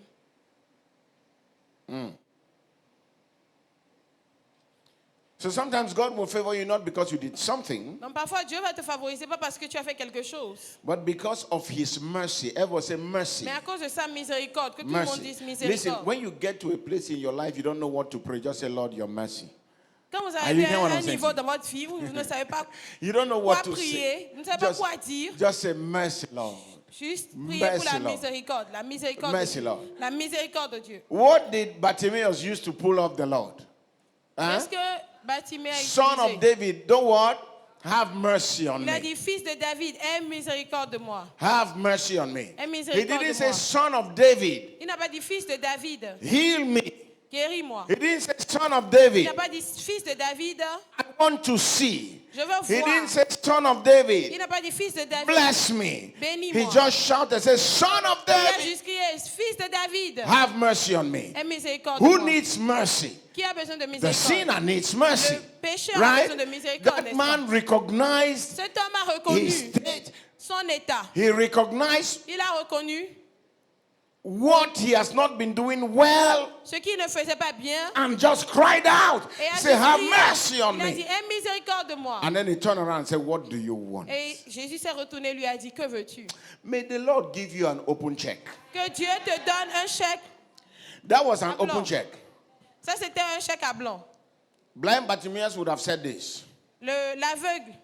So sometimes God will favor you not because you did something, Donc parfois Dieu va te favoriser pas parce que tu as fait quelque chose, but because of His mercy. Everyone say mercy. mais à cause de sa miséricorde, que tout le monde Mercy. dise Listen, miséricorde. when you get to a place in your life you don't know what to pray, just say, Lord, your mercy. Quand vous you arrivez hear what à I'm un saying? niveau dans votre vie où vous ne savez pas You don't know quoi what to prier, say. vous ne savez pas quoi dire, Just say mercy, Lord. juste prier Mercy, pour la Lord. miséricorde, la miséricorde Mercy, de Dieu. Lord. La miséricorde de Dieu. What did Bartimaeus use to pull off the Lord? Huh? Est-ce que Bartimée a Son of utilisé? David, don't what? Have mercy on Il a me. dit, fils de David, aie miséricorde de moi. Have mercy on me. Aie He miséricorde didn't de say moi. son of David. Il n'a pas dit fils de David, Heal me. guéris-moi. He didn't say son of Il David. n'a pas dit fils de David, I want to see. je veux He voir. didn't say son of Il David. n'a pas dit fils de David. Bless me. Bénis-moi. He just shouted, says, son of Il a David. juste crié, fils de David, Have mercy on me. aie miséricorde de Who moi. needs mercy? Qui a besoin de The miséricorde? sinner needs mercy. Le pécheur a Right? besoin de miséricorde, That n'est-ce pas? man recognized Cet homme a reconnu his state. son état. He recognized Il a reconnu what he has not been doing well ce qu'il ne faisait pas bien and just cried out. et a Say, have dit, mercy on il a dit, me. aie miséricorde de moi. And then he turned around and said, what do you want? Et Jésus s'est retourné, lui a dit, que veux-tu? May the Lord give you an open check. Que Dieu te donne un chèque. That was an À blanc. open check. Ça, c'était un chèque à blanc. Blind Bartimaeus would have said this. L'aveugle,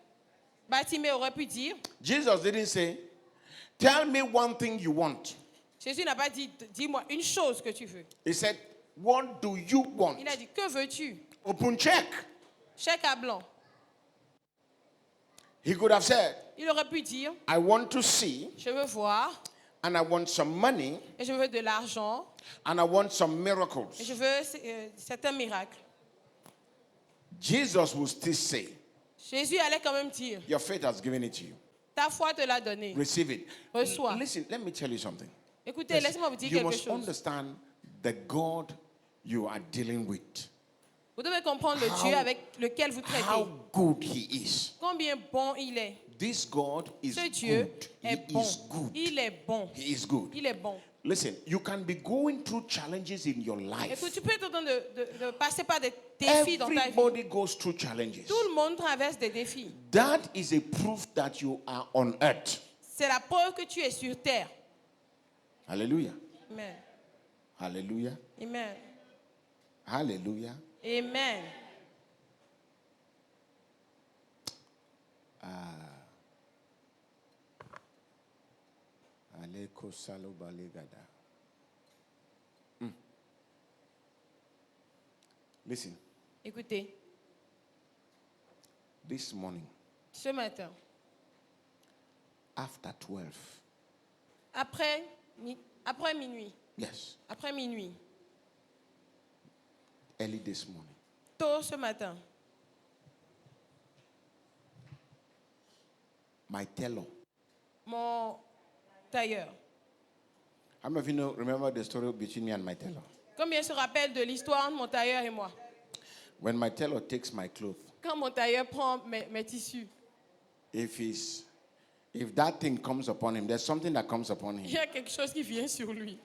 Bartimée aurait pu dire, Jesus didn't say, tell me one thing you want. Jésus n'a pas dit, dis-moi une chose que tu veux. He said, what do you want? Il a dit, que veux-tu? Open check. Chèque à blanc. He could have said, Il aurait pu dire, I want to see je veux voir and I want some money, et je veux de l'argent, and I want some et miracles, je veux certains miracles. Jesus will still say, Jésus allait quand même dire, your faith has given it to you. ta foi te l'a donné. Receive it. Reçois. Listen, let me tell you something. Écoutez, laissez-moi vous dire You quelque must chose. understand the God you are dealing with. Vous devez comprendre le How- Dieu avec lequel vous How traitez. good he is. Combien bon il est. This God is Ce Dieu good. est He bon. is good. Il est bon. He is good. Il est bon. Listen, you can be going through challenges in your life. Écoute, tu peux être en train de passer par des défis dans ta vie. Everybody goes through challenges. Tout le monde traverse des défis. That is a proof that you are on earth. C'est la preuve que tu es sur terre. Hallelujah. Amen. Hallelujah. Amen. Hallelujah. Amen. Aleko salo balegada. Listen, Écoutez, this morning, ce matin, after 12, après minuit, yes, après minuit, early this morning, tôt ce matin, my tailor. mon tailleur. How many of you know, remember the story between me and my tailor? Combien se rappelle de l'histoire entre mon tailleur et moi? When my tailor takes my clothes, Quand mon tailleur prend mes tissus, if that thing comes upon him, there's something that comes upon il him. y a quelque chose qui vient sur lui.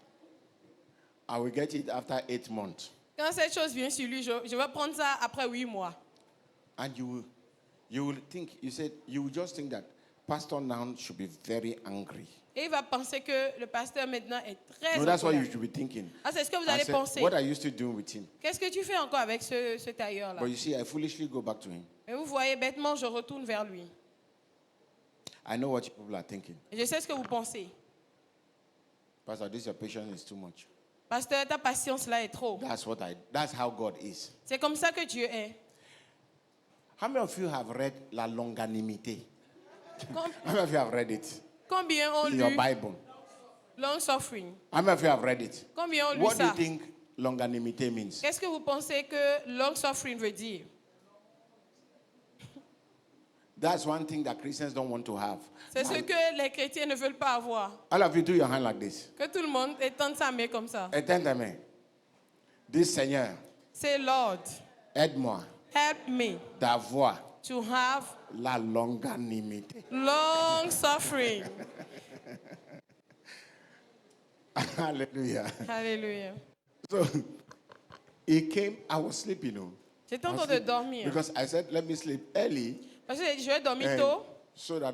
I will get it after 8 months. Quand cette chose vient sur lui, je vais prendre ça après 8 mois. And you will think, you will just think that Pastor now should be very angry. Et il va penser que le pasteur maintenant est très No, that's what colère. you should be thinking. Ah, c'est ce que vous I allez said, penser. what are you still doing with him? Qu'est-ce que tu fais encore avec ce tailleur-là? But you see, I foolishly go back to him. Et vous voyez, bêtement, je retourne vers lui. I know what people are thinking. Et je sais ce que vous pensez. Pastor, this your patience is too much. Pasteur, ta patience là est trop. That's how God is. C'est comme ça que Dieu est. How many of you have read La Longanimité? Com- How many of you have read it Combien ont in your lu Bible? long suffering? How many of you have read it? Combien ont lu What do you ça? think Longanimité means? Qu'est-ce que vous pensez que long suffering veut dire? That's one thing that Christians don't want to have. C'est ce que les chrétiens ne veulent pas avoir. All of you do your hand like this. Que tout le monde étende sa main comme ça. Étendez-moi. Dis Seigneur, C'est Lord, aide-moi help me d'avoir to have la longanimité. long suffering. Hallelujah. Alléluia. So he came, I was sleeping. J'étais en train de dormir. Because I said, let me sleep early. Parce que je vais dormir and tôt, so that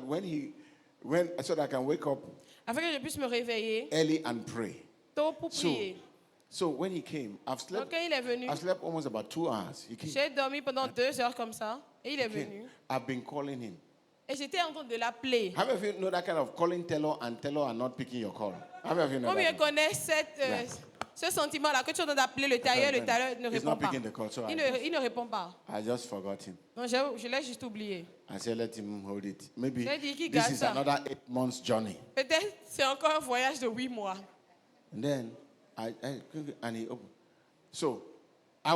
so that I can wake up afin que je puisse me réveiller early and pray. tôt pour So, prier. so when he came, Donc quand il est venu, I've slept almost about 2 hours. He came. j'ai dormi pendant 2 heures comme ça, et il est Okay. venu. I've been calling him. Et j'étais en train de l'appeler. How many of you know that kind of calling Taylor and Taylor are not picking your call? How many of you know Combien that? connaissent ce sentiment-là que tu es en train d'appeler le tailleur ne He's répond not pas. picking the call, so Il ne répond pas. I just forgot him. Non, je l'ai juste oublié. I said, let him hold it. Maybe J'ai dit qu'il this garde is ça. another 8 months journey. Peut-être c'est encore un voyage de 8 mois. And then and he opened. So I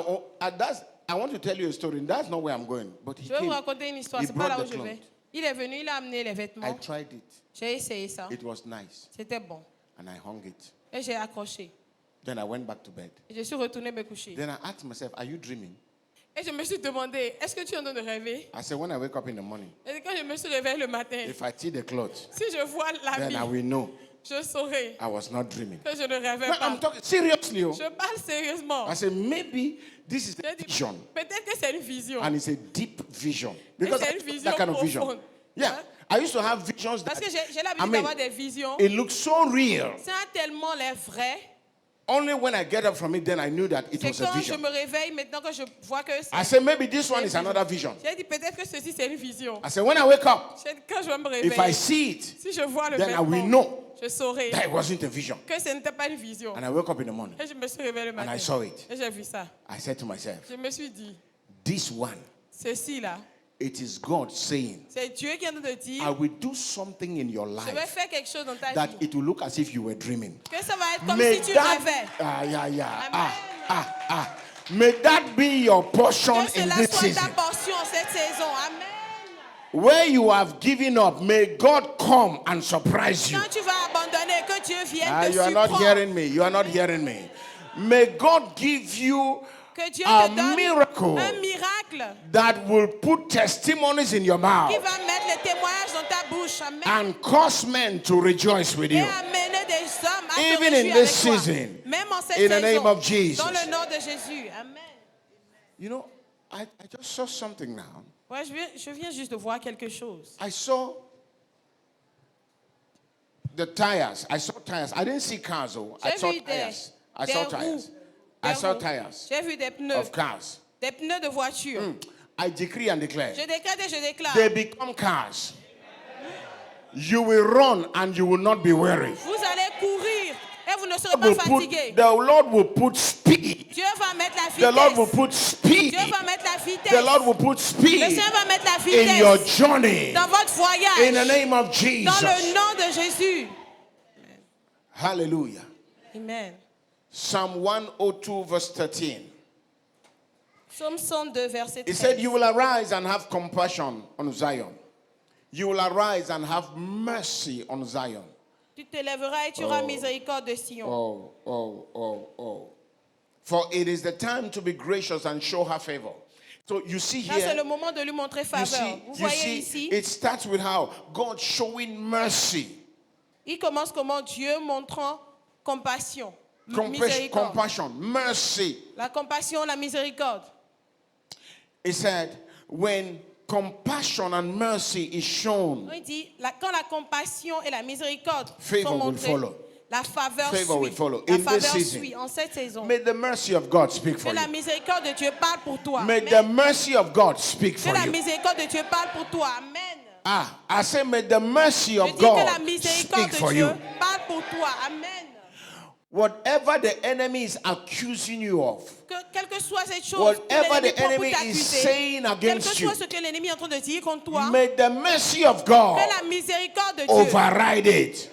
want to tell you a story. That's not where I'm going. But he Je vais vous came. raconter une histoire, He c'est pas là où brought the je vais. cloth. Il est venu, il a amené les I vêtements. tried it. J'ai essayé ça. It was nice. C'était bon. And I hung it. Et j'ai accroché. Then I went back to bed. Et je suis retournée me coucher. Then I asked myself, are you dreaming? Et je me suis demandé, est-ce que tu es en train de rêver? I said, when I wake up in the morning, Et quand je me suis réveillée le matin, if I see the clothes, si je vois then I l'habit, will know je saurai I was not dreaming. que je ne rêvais No, pas. I'm talking seriously. Oh. Je parle sérieusement. I said, maybe this is J'ai a dit, vision. peut-être que c'est une vision. And it's a deep vision. Because c'est I une have vision that kind of vision. profonde. Yeah. Hein? I used to have visions Parce that, que j'ai l'habitude I mean, d'avoir des visions. it looks so real. Ça a tellement l'air vrai. Only when I get up from it, then I knew that it C'est was a quand je vision. me réveille, maintenant que je vois que I c'est... said, maybe this one is another vision. J'ai dit, peut-être que ceci, c'est une vision. I said, when I wake up, J'ai dit, quand je vais me if I réveiller, see it, si je vois le then I will vêtement, know je saurai that it wasn't a vision. que ce n'était pas une vision. And I woke up in the morning. Et je me suis réveillée le And matin. I saw it. Et j'ai vu ça. I said to myself, Je me suis dit, this one ceci là, It is God saying, C'est Dieu qui est en train de dire, I will do something in your je vais life faire quelque chose dans ta that vie. it will look as if you were dreaming. Que ça va être comme May si tu that, rêvais. May that be your portion Que in cela this soit season. ta portion cette saison. Amen. Where you have given up, may God come and surprise you. Quand tu vas abandonner, que Dieu vienne te You are not surprendre. hearing me. You are not hearing me. May God give you Que Dieu a te donne miracle un miracle that will put testimonies in your qui mouth va mettre les témoignages dans ta bouche. Amen. and cause men to rejoice with Et you. amener des hommes à se Even in réjouir this avec toi. season, Même en cette in the saison, name of Jesus. dans le nom de Jésus. Amen. You know, I just saw something now. Ouais, je viens juste de voir quelque chose. I saw the tires. I saw tires. I didn't see cars, though. I J'ai saw vu tires. I des saw roues. tires. Des I saw roues. tires J'ai vu des pneus, of cars. des pneus de voiture. I decree and declare. Je décrète et je déclare. They become cars. You will run and you will not be weary. Vous allez courir et vous ne serez Will pas put- fatigué. the Lord will put speed. Dieu va mettre la The Lord will vitesse. put speed. Dieu va mettre la vitesse. The Lord will put Le speed Seigneur va mettre la in your vitesse journey. dans votre voyage. In the name of Dans Jesus. le nom de Jésus. Hallelujah. Amen. Psalm 102 verse 13. Psaume 102, verset 13. He said, you will arise and have compassion on Zion. You will arise and have mercy on Zion. Tu te lèveras et tu auras miséricorde de Sion. Oh. For it is the time to be gracious and show her favor. So you see Là, c'est here, le moment de lui montrer you faveur. Vous see, voyez ici, it starts with how God showing mercy. il commence comment Dieu montrant compassion, miséricorde. Compassion, mercy. La compassion, la miséricorde. He said, when compassion and mercy is shown, Il dit, quand la compassion et la miséricorde Favor sont will montrées, follow. la faveur Favor will suit. follow. La In this faveur season, suit en cette saison. may the mercy of God speak for Que la you. miséricorde de Dieu parle pour toi. May Amen. the mercy of God speak Que for la you. miséricorde de Dieu parle pour toi. Amen. I say, may the mercy Je of dis que la God miséricorde speak de for Dieu you. parle pour toi. Amen. Whatever the enemy is accusing you of, Quelle que soit cette chose whatever que l'ennemi the prend pour enemy is t'accuser, saying quel que against you, soit ce que l'ennemi est en train de dire contre toi, may the mercy of God que la miséricorde de Dieu override it,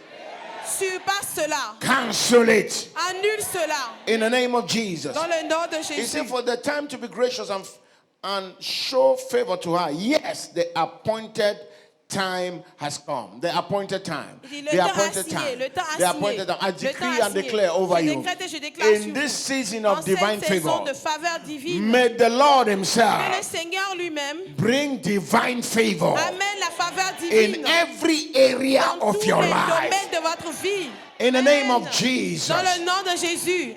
surpasse cela, cancel it annule cela, in the name of Jesus. dans le nom de He said, Jésus. for the time to be gracious and show favor to her. Yes, the appointed time has come. The appointed time. Il dit, le The temps a appointed signé, time. le temps a The signé, appointed time. I le temps decree a and signé. declare over Je you. décrète et je déclare In sur this vous, season en of divine cette saison favor, de faveur divine, may the Lord que le Himself Seigneur lui-même bring divine favor amène la faveur divine in every area dans of tous your les life. domaines de votre vie. In the name Amen. of Jesus. Dans le nom de Jésus,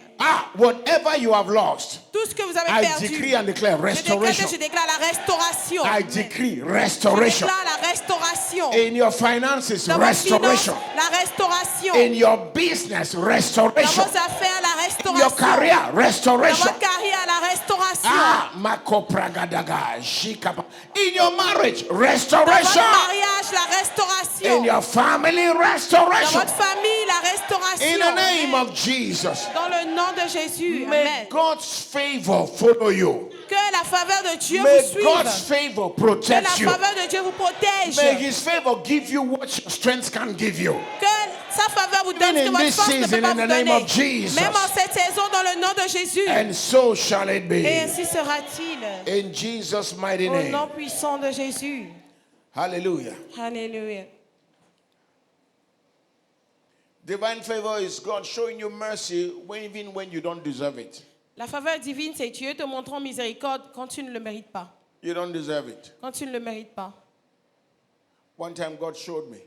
Whatever you have lost, tout ce que vous avez I perdu, decree and declare je décrète et restoration. je déclare la restauration. I Amen. decree Je restoration. déclare la restauration. In your finances, Dans vos finances, restoration. la restauration. In your business, Dans restoration. vos affaires, la In your restauration. career, Dans restoration. votre carrière, la restauration. Mako pragadaga, shikapa. In your marriage, Dans votre restoration. mariage, la restauration. In your family, Dans restoration. votre famille, la restauration. In the name Amen. of Jesus. Dans le nom de Jésus. May Amen. God's favor follow you. Que la faveur de Dieu May vous suive. God's favor Que la protect you. faveur de Dieu vous protège. May His favor give you what your strength can give you. Que sa faveur vous donne ce Even que in votre this force ne season, peut pas in vous the name donner. of Jesus. Même en cette saison, dans le nom de Jésus. And so shall it Et be. ainsi sera-t-il. In Jesus' mighty Au nom name. puissant de Jésus. Hallelujah. Alléluia. Divine favor is God showing you mercy even when you don't deserve it. La faveur divine, c'est Dieu te montrant miséricorde quand tu ne le mérites pas. You don't deserve it. Quand tu ne le mérites pas. One time God showed me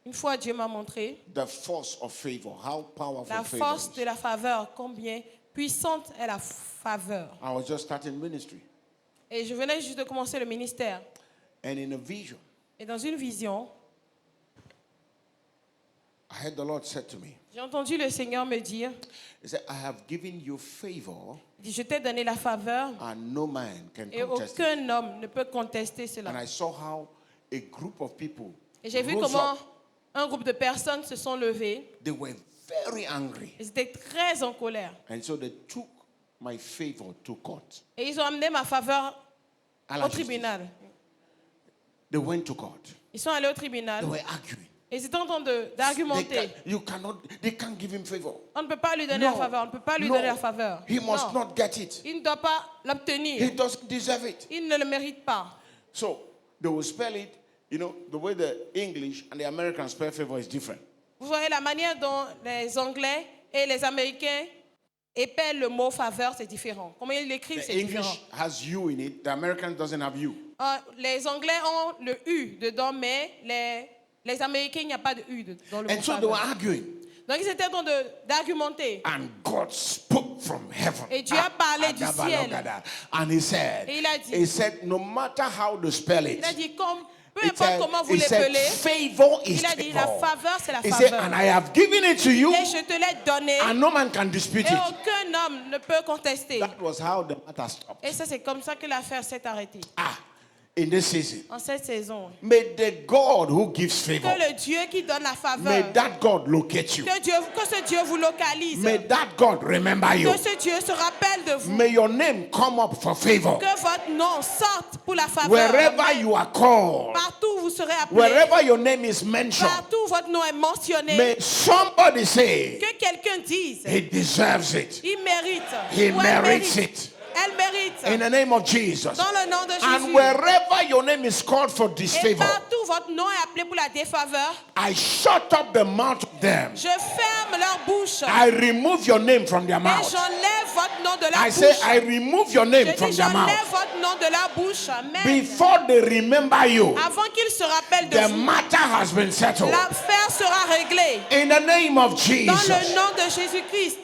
Une fois, Dieu m'a montré the force of favor, how powerful la favor force is. de la faveur, combien puissante est la faveur. I was just starting ministry. Et je venais juste de commencer le ministère. And in a vision, Et dans une vision, I heard the Lord said to me, j'ai entendu le Seigneur me dire, He said, I have given you favor il dit, je t'ai donné la faveur and no man can et contest it. aucun homme ne peut contester And cela. I saw how a group of people Et j'ai vu rose comment up. un groupe de personnes se sont levées. They were very angry. Ils étaient très en colère. And so they took my favor to court. Et ils ont amené ma faveur À la au justice. tribunal. They went to court. Ils sont allés au tribunal. They were arguing. Et ils étaient en train d'argumenter. They can't give him favor. On ne peut pas lui donner la faveur. On ne peut pas lui donner la faveur. He must Non. not get it. Il ne doit pas He l'obtenir. doesn't deserve it. Il ne le mérite pas. So they will spell it. You know, the way the English and the Americans spell favor is different. Vous voyez la manière dont les Anglais et les Américains épellent le mot faveur, c'est différent. Comment ils l'écrivent, The c'est différent. English has you in it. The American doesn't have you. Les Anglais ont le U dedans, mais les Américains, il n'y a pas de U dans le mot And so they were faveur. arguing. Donc ils étaient en train d'argumenter. And God spoke from heaven. Et Dieu a parlé du ciel. And he said, Et il a dit, no matter how to spell it, Il a dit, peu it importe said, comment vous he said, l'appelez, favor is il a dit, la favor. faveur, c'est la He said, and faveur. I have given it to you, Et je te l'ai donné, and no man can dispute et it. aucun homme ne peut contester. That was how the matter stopped. Et ça, c'est comme ça que l'affaire s'est arrêtée. In this season, En cette saison, may the God who gives favor, que le Dieu qui donne la faveur, may that God locate you. que ce Dieu vous localise, May that God remember you. que ce Dieu se rappelle de vous, May your name come up for favor. que votre nom sorte pour la faveur. Wherever you are called, Partout où vous serez appelé, wherever your name is mentioned, partout où votre nom est mentionné, may somebody say, que quelqu'un dise, he deserves it. il mérite, He ou elle merits mérite, it. elle mérite, In the name of Jesus. dans le nom de And Jésus. wherever your name is called for Et disfavor, partout où votre nom est appelé pour la défaveur, I shut up the mouth of them. je ferme leur bouche I remove your name from their et mouth. j'enlève votre nom de leur I say, bouche. I remove your name Je from dis, their j'enlève mouth. votre nom de leur bouche. Amen. Before they remember you, Avant qu'ils se rappellent de the vous, matter has been settled. l'affaire sera réglée. In the name of Dans Jesus. le nom de Jésus-Christ.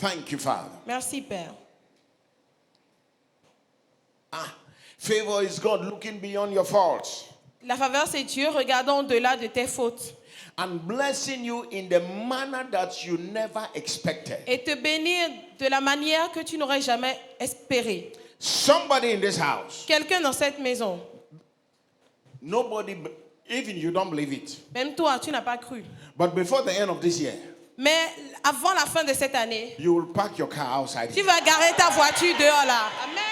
Thank you, Father. Merci, Père. Favor is God looking beyond your faults La faveur, c'est Dieu regardant au-delà de tes fautes and blessing you in the manner that you never expected. et te bénir de la manière que tu n'aurais jamais espéré. Somebody in this house, Quelqu'un dans cette maison, nobody, even you don't believe it, même toi, tu n'as pas cru. but before the end of this year, Mais avant la fin de cette année, you will park your car outside. tu vas garer ta voiture dehors là. Amen.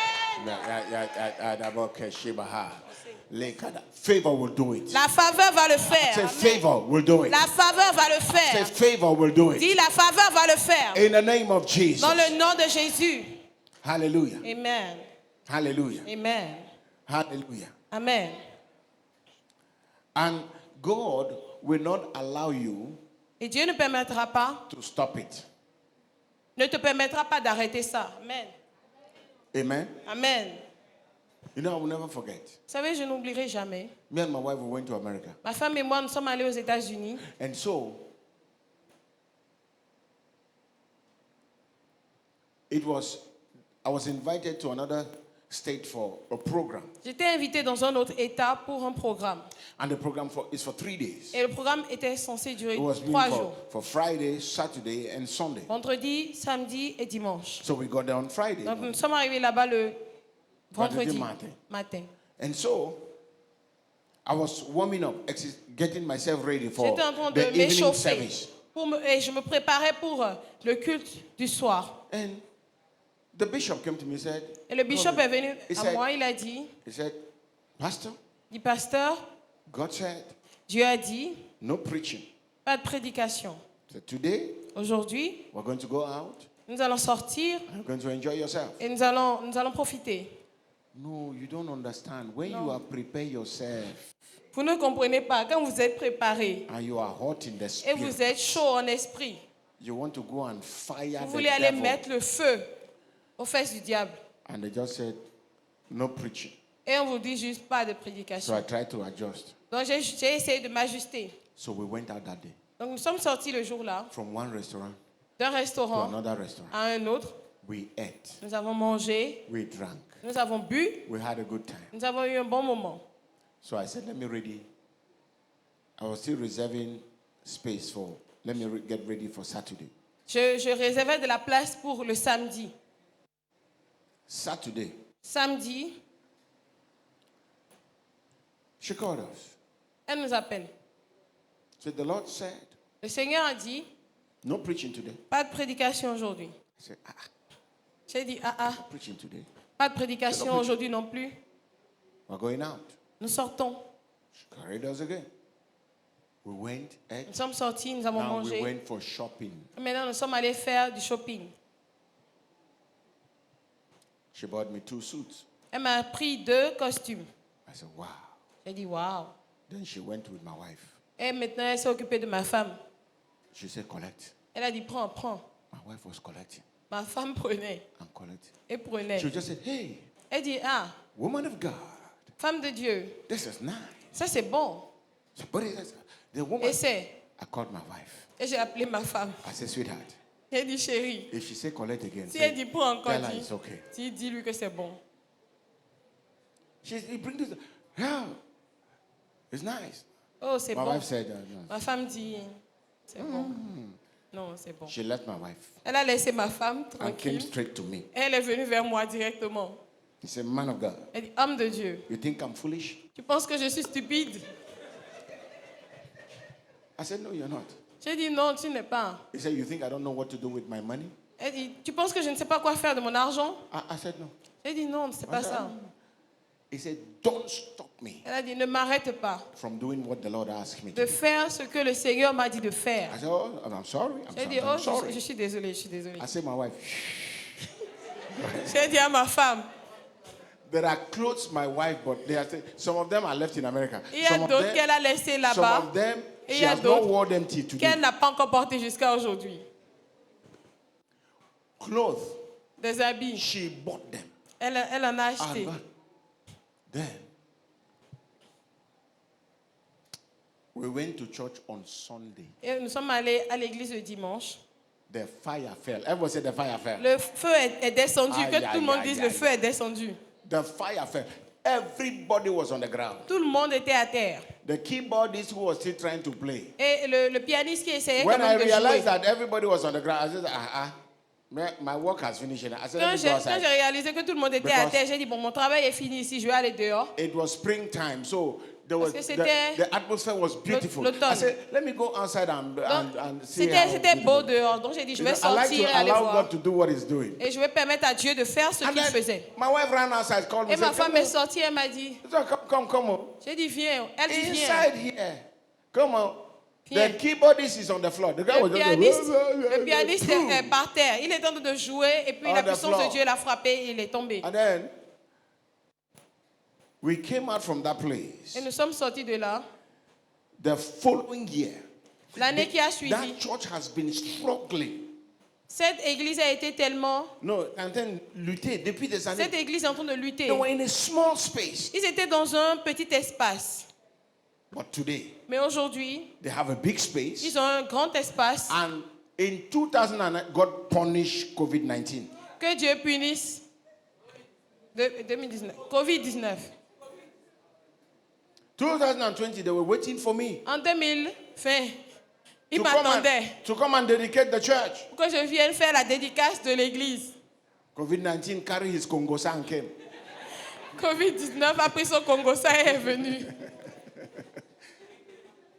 Favor will do it. La faveur va le faire. Say Amen. favor will do it. La faveur va le Say faire. favor will do it. Dis, la faveur va le faire. In the name of Jesus. Dans le nom de Jésus. Hallelujah. Amen. Hallelujah. Amen. Hallelujah. Amen. And God will not allow you Et Dieu ne permettra pas, to stop it. ne te permettra pas d'arrêter ça. Amen. Amen. Amen. You know, I will never forget. Vous savez, je n'oublierai jamais. Me and my wife, we went to America. Ma femme et moi, nous sommes allés aux États-Unis. And so, I was invited to another state for a program. J'étais invitée dans un autre État pour un programme. And the program is for 3 days. Et le programme était censé durer It was 3 meant jours. for Friday, Saturday, and Sunday. Vendredi, samedi et dimanche. So we got there on Friday. Donc nous sommes arrivés là-bas le vendredi Vendredi matin. And so, I was warming up, getting myself ready for J'étais en train de the evening m'échauffer. service. Et je me préparais pour le culte du soir. And the bishop came to me and said, Et le bishop est venu He à said- moi, il a dit, he said, Pastor, pasteur, God said, Dieu a dit, no preaching. pas de prédication. So today, Aujourd'hui, we're going to go out nous allons sortir and you're going to enjoy yourself. et nous allons profiter. No, you don't understand. When you are prepared yourself Vous ne comprenez pas, quand vous êtes préparé and you are hot in the et spirit, vous êtes chaud en esprit, you want to go and fire vous the voulez aller devil. mettre le feu aux fesses du diable. And they just said, no preaching. Et on vous dit juste pas de So prédication. I tried to adjust. Donc j'ai essayé de m'ajuster. So we went out that day Donc nous sommes sortis le jour-là from one restaurant d'un to restaurant another restaurant. à un autre. We ate, Nous avons mangé, we drank, nous avons bu, we had a good time. nous avons eu un bon moment. So I said, let me ready. I was still reserving space for, let me get ready for Saturday. Je réservais de la place pour le samedi. Saturday, Samedi, she called us. elle nous appelle. So the Lord said, Le Seigneur a dit, no preaching today. pas de prédication aujourd'hui. I said, J'ai dit, no preaching today. pas de prédication aujourd'hui non plus. We're going out. Nous sortons. She carried us again. We went, ate. Nous sommes sortis, nous avons Now we mangé. went for shopping. Maintenant, nous sommes allés faire du shopping. She bought me 2 suits. Elle m'a pris 2 costumes. I said, wow. J'ai dit, waouh. Then she went with my wife. Et maintenant, elle s'est occupée de ma femme. She said, collect. Elle a dit, prends, prends. My wife was collecting Ma femme prenait and collecting. et prenait. She just said, hey, Elle dit, ah, woman of God, femme de Dieu, this is nice. ça c'est bon. So, but the woman, Essaie. I called my wife. Et j'ai appelé ma femme. I said, sweetheart, Elle dit, chérie, if she say collect again, si say, elle dit, prends encore, tell her it's okay. dis-lui que c'est bon. He bring this. Yeah, it's nice. Oh, c'est My bon. wife said, no. Ma femme dit, c'est bon. Non, c'est bon. She left my wife Elle a laissé ma femme and came tranquille. straight to me. Elle est venue vers moi directement. He said, man of God, Elle dit, homme de Dieu, you think I'm foolish? tu penses que je suis stupide? I said, no, you're not. J'ai dit, non, tu n'es pas. He said, you think I don't know what to do with my money? Elle dit, tu penses que je ne sais pas quoi faire de mon argent? I said, no. J'ai dit, non, c'est pas ça. He said, don't stop me Elle a dit, ne m'arrête pas from doing what the Lord asked me to de do. faire ce que le Seigneur m'a dit de faire. I said, oh, I'm sorry. J'ai dit, I'm oh, sorry. je suis désolée, je suis désolée. I said, my wife, J'ai dit à ma femme, there are clothes my wife bought. They are some of them are left in America. il y a d'autres qu'elle a laissés some là-bas, of them et she il y a has not d'autres worn them till today. qu'elle n'a pas encore portées jusqu'à aujourd'hui. Clothes, Des habits, she bought them. elle en a acheté. And then we went to church on Sunday. Et nous sommes allés à l'église le dimanche. The fire fell. Everyone said the fire fell. Le feu est descendu, Aïe, que aïe, tout le monde aïe, dise aïe. le feu est descendu. The fire fell. Everybody was on the ground. Tout le monde était à terre. The keyboardist who was still trying to play. Et le pianiste qui essayait When quand I même de realized jouer. that everybody was on the ground, I said, my work has finished. I said, let Quand me j'ai go outside. réalisé que tout le monde était à Because- terre, j'ai dit, bon, mon travail est fini ici, je vais aller dehors. It was springtime, so there was Parce que c'était the atmosphere was beautiful. l'automne. I said, let me go outside and see how C'était beau beautiful. dehors, donc j'ai dit, je vais I like sortir et to aller allow voir. God to do what He's doing. Et je vais permettre à Dieu de faire ce And qu'il then faisait. my wife ran outside, called me, Et ma said, femme est sortie, elle m'a dit, come, come on. j'ai dit, viens. Elle dit, viens. Inside here. Come on. Viens. The keyboardist is on the floor. The guy was Le pianiste est par terre. Il est en train de jouer et puis On la the puissance floor. de Dieu l'a frappé et il est tombé. And then we came out from that place. Et nous sommes sortis de là. The following year, L'année qui a suivi, that church has been struggling. cette église a été tellement... No, and then lutter depuis des années. Cette église est en train de lutter. They were in a small space. Ils étaient dans un petit espace. But today, Mais aujourd'hui, they have a big space. ils ont un grand espace. And in 2009, God punished COVID-19. Que Dieu punisse. 2019. Covid-19. 2020, they were waiting for me En 2020, ils to come, m'attendaient to come and dedicate the church. pour que je vienne faire la dédicace de l'église. COVID-19 carried his Congosa and came. Covid-19 a pris son Congo, ça est venu.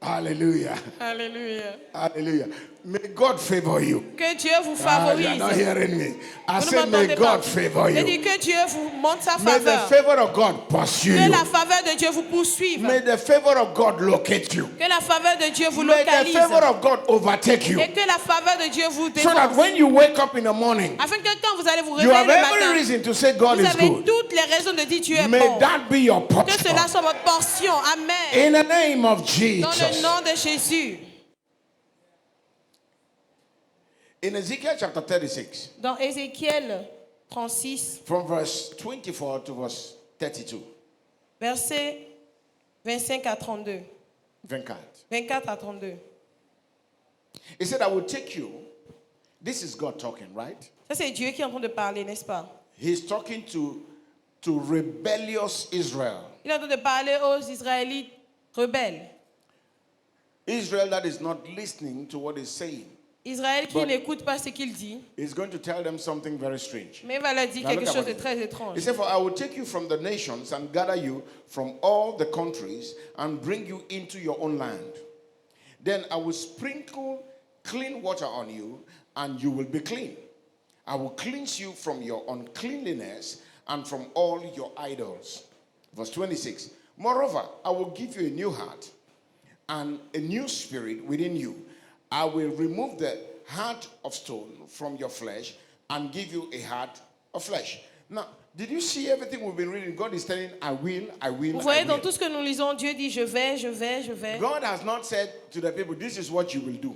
Hallelujah. Alléluia. Hallelujah. May God favor you. Que Dieu vous Ah, you are favorise. not hearing me. I Vous ne said, may m'entendez God pas. favor J'ai you. dit que Dieu vous montre sa May the faveur. favor of God pursue Que you. la faveur de Dieu vous poursuive. May the favor of God locate you. Que la faveur de Dieu vous May the localise. favor of God overtake you. Et que la faveur de Dieu vous So that défende. when you wake up in the morning, Afin que quand vous allez vous you réveiller have le every matin, reason to say God vous is avez good. toutes les raisons de dire Dieu est May bon. that be your Que portion. cela soit votre portion. Amen. In the name of Dans le Jesus. nom de Jésus. In Ezekiel chapter 36, Dans Ézéchiel 36, from verse 24 to verse 32. versets 25 à 32. 24. 24 à 32. He said, I will take you. This is God talking, right? Ça, c'est Dieu qui est en train de parler, n'est-ce pas? He's talking to rebellious Israel. Il est en train de parler aux Israélites rebelles. Israel that is not listening to what he's saying. Israël qui But- n'écoute pas ce qu'il dit, He's going to tell them something very strange. mais il va leur dire Now quelque look at chose de what très He étrange. said, for I will take you from the nations and gather you from all the countries and bring you into your own land. Then I will sprinkle clean water on you and you will be clean. I will cleanse you from your uncleanliness and from all your idols. Verse 26. Moreover, I will give you a new heart and a new spirit within you. I will remove the heart of stone from your flesh and give you a heart of flesh. Now, did you see everything we've been reading? God is telling, I will, I will, Vous voyez, I dans will. tout ce que nous lisons, Dieu dit, je vais, je vais, je vais. God has not said to the people, this is what you will do.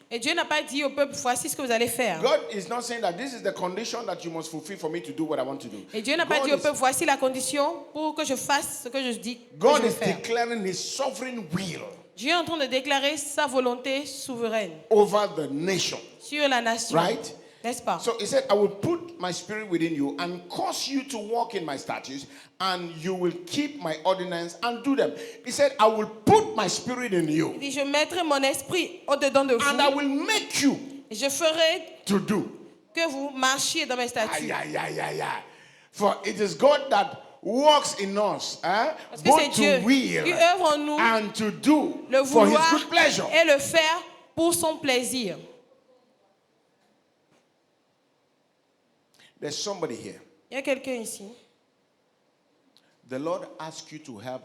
Et Dieu n'a pas dit au peuple, voici ce que vous allez faire. God is not saying that this is the condition that you must fulfill for me to do what I want to do. Et Dieu n'a pas God dit au is- peuple, voici la condition pour que je fasse ce que je dis que je God vais is faire. declaring his sovereign will Dieu est en train de déclarer sa volonté souveraine over the nation. sur la nation. Right? N'est-ce pas? So he said, I will put my spirit within you and cause you to walk in my statutes, and you will keep my ordinance and do them. He said, I will put my spirit in Il you, dit, je mettrai mon esprit au-dedans de and I vous will make you et je ferai to do. que vous marchiez dans mes statuts. For it is God that works in us, Parce que both c'est Dieu to will qui œuvre en nous and to do le for his vouloir good pleasure. et le faire pour son plaisir. There's somebody here. Il y a quelqu'un ici. The Lord asked you to help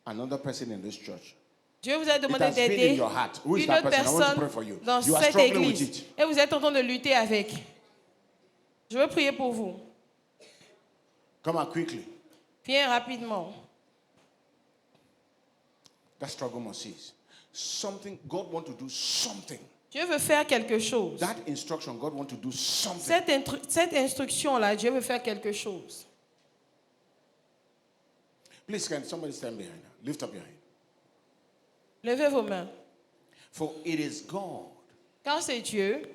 another person in this church. Dieu vous a It demandé has been in d'aider your heart. Who is une that autre person? I want to pray personne for you. dans You are cette struggling with église. it. Et vous êtes en train de lutter avec. Je veux prier pour vous. Come on quickly. Viens rapidement. That struggle must cease. Something, God wants to do something. Dieu veut faire quelque chose. That instruction, God wants to do something. Cette instruction-là, Dieu veut faire quelque chose. Please, can somebody stand behind her? Lift up your hand. Levez vos mains. For it is God Car c'est Dieu.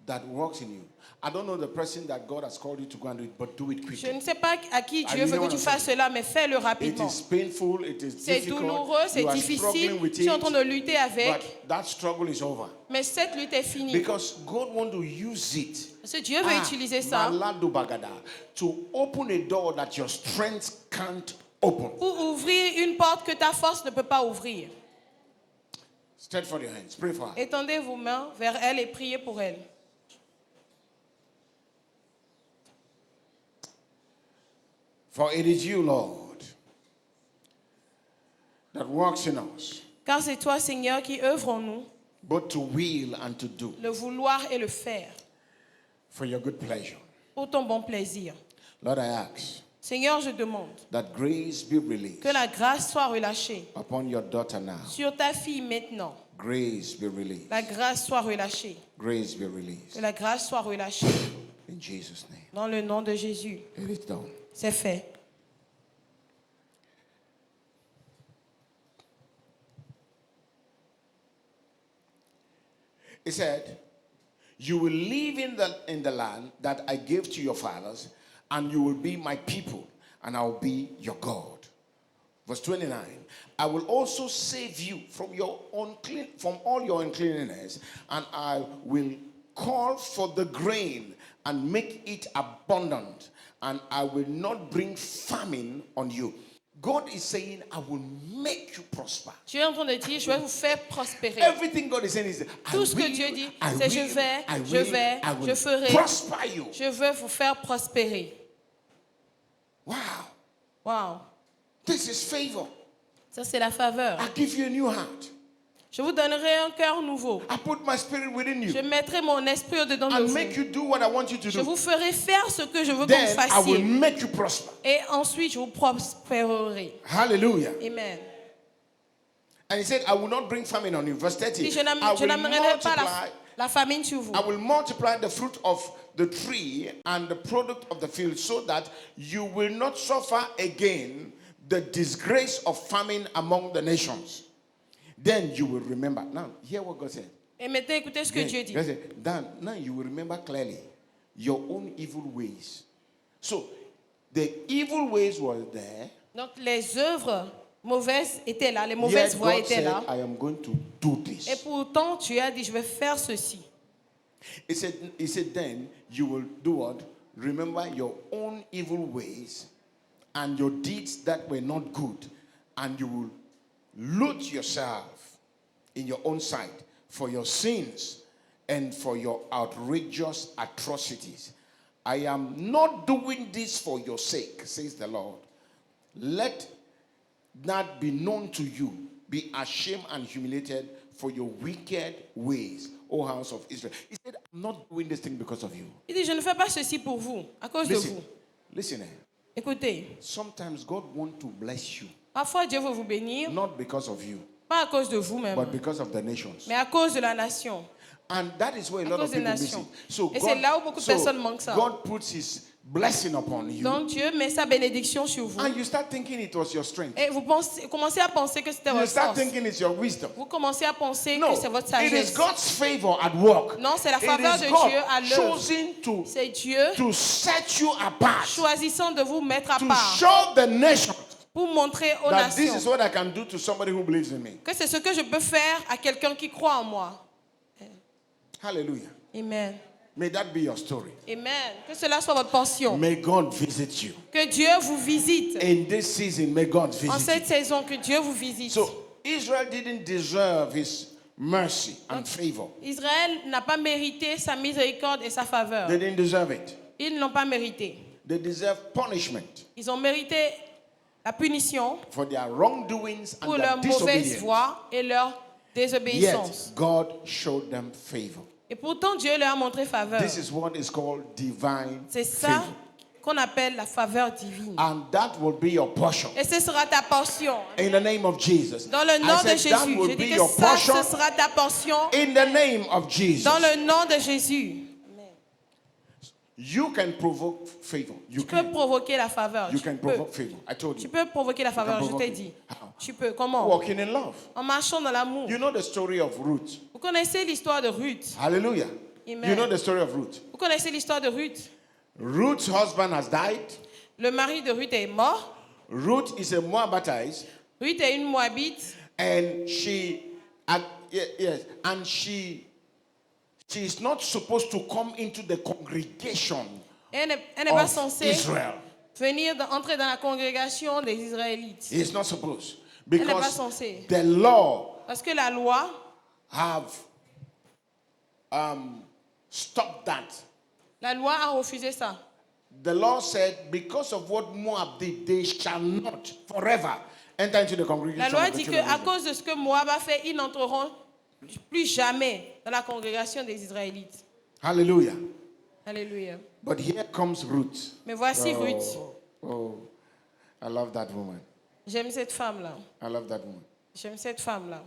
that works in you. I don't know the person that God has called you to go and do it, but do it Je quickly. ne sais pas à qui Dieu really veut que wanna tu fasses say- cela, mais fais-le It rapidement. is painful, it is C'est difficult. douloureux, c'est You are difficile. struggling with Tu es en train de it, lutter avec. but that struggle is over. Mais cette lutte est finie. Because God wants to use it. Parce que Dieu veut utiliser ça Malado bagada, to open a door that your strength can't open. pour ouvrir une porte que ta force ne peut pas ouvrir. Stretch for your hands. Pray for her. Étendez vos mains vers elle et priez pour elle. For it is you, Lord, that works in us, Car c'est toi, Seigneur, qui œuvre en nous both to will and to do, le vouloir et le faire for your good pleasure. pour ton bon plaisir. Lord, I ask Seigneur, je demande that grace be released que la grâce soit relâchée upon your daughter now. sur ta fille maintenant. Grace be released. La grâce soit relâchée. Grace be released. Que la grâce soit relâchée. In Jesus' name. Dans le nom de Jésus. It is done. C'est fait. He said, you will live in the land that I gave to your fathers, and you will be my people, and I will be your God. Verse 29, I will also save you from all your uncleanness, and I will call for the grain and make it abundant, and I will not bring famine on you. God is saying, I will make you prosper. Dieu est en train de dire, je vais vous faire prospérer. Everything God is saying is, Tout ce que Dieu dit, c'est je vais, je ferai. prosper you. Je veux vous faire prospérer. Wow. Wow. This is favor. Ça, c'est la faveur. I give you a new heart. Je vous donnerai un cœur nouveau. I put my spirit within Je you mettrai mon esprit au-dedans de and vous. make you do what I want you to Je do. vous ferai faire ce que je veux que vous Then I will fassiez. make you prosper. Et ensuite, je vous prospérerai. Hallelujah. Amen. And he said, I will not bring famine on you. Verse 30. Si je I will n'amènerai pas multiply, la famine sur vous. I will multiply the fruit of the tree and the product of the field so that you will not suffer again the disgrace of famine among the nations. Then you will remember. Now, hear what God said. Et maintenant, écoutez ce que Dieu dit. God said, then, now you will remember clearly your own evil ways. So, the evil ways were there. Donc, les œuvres mauvaises étaient là, les mauvaises Yet voies God étaient said, là. I am going to do Et this. pourtant, tu as dit, je vais faire ceci. He said, then you will do what? Remember your own evil ways and your deeds that were not good, and you will loot yourself in your own sight for your sins and for your outrageous atrocities. I am not doing this for your sake, says the Lord. Let that be known to you, be ashamed and humiliated for your wicked ways, O house of Israel. He said, I'm not doing this thing because of you. Il dit, je ne fais pas ceci pour vous, à cause de vous. Listen. Écoutez, Sometimes God wants to bless you, parfois Dieu veut vous bénir, not because of you, pas à cause de vous-même, but because of the nations. mais à cause de la nation. And that is where a lot cause of des people miss nations. it. So Et c'est là où beaucoup de personnes manquent ça. God puts His blessing upon you, Donc Dieu met sa bénédiction sur vous. and you start thinking it was your strength. Et vous commencez à penser que c'était You votre start force. thinking it's your wisdom. Vous commencez à penser No, que c'est votre it is sagesse. God's favor at work. Non, c'est la It faveur is de God Dieu à l'œuvre. choosing C'est Dieu to set you apart, choisissant de vous mettre à to part show the nation pour montrer aux that this is nations what I can do to somebody who believes in me. que c'est ce que je peux faire à quelqu'un qui croit en moi. Hallelujah. Amen. May that be your story. Amen. Que cela soit votre pension. May God visit you. Que Dieu vous visite. In this season, may God En visit cette you. saison, que Dieu vous visite. So, Israel didn't deserve His mercy and favor. Israël n'a pas mérité sa miséricorde et sa faveur. They didn't deserve it. Ils ne l'ont pas mérité. They deserve punishment Ils ont mérité la punition for their wrongdoings and pour their leur mauvaise disobedience. voie et leur désobéissance. Yet, God showed them favor. Et pourtant, Dieu leur a montré faveur. This is what is called divine C'est ça favor. qu'on appelle la faveur divine. And that will be your portion. Et ce sera ta portion. In the name of Jesus. Dans le nom I de said that Jésus. will Je be dis que your ça, portion ce sera ta portion. in the name of Jesus. Dans le nom de Jésus. You can provoke favor. You Tu peux can. provoquer la faveur. You Tu can peux. provoke favor. I told Tu you. peux provoquer la faveur, je provoke t'ai it. dit. How? Tu peux. Comment? Walking in love. En marchant dans l'amour. You know the story of Ruth. Vous connaissez l'histoire de Ruth. Hallelujah. Amen. You know the story of Ruth. Vous connaissez l'histoire de Ruth. Ruth's husband has died. Le mari de Ruth est mort. Ruth is a Moabitite, Ruth est une Moabite. and she is not supposed to come into the congregation Elle n'est pas of censée Israel. entrer dans la congrégation des Israélites. He's not supposed, Elle n'est pas because censée. the law Parce que la loi have stopped that. a refusé ça. The law said, because of what Moab did, they shall not forever enter into the La congregation. loi of the dit children of qu'à Israel. cause de ce que Moab a fait, ils n'entreront plus jamais dans la congrégation des Israélites. Hallelujah. Alléluia. But here comes Ruth. Mais voici Ruth. Oh, I love that woman. J'aime cette femme-là. I love that woman. J'aime cette femme-là.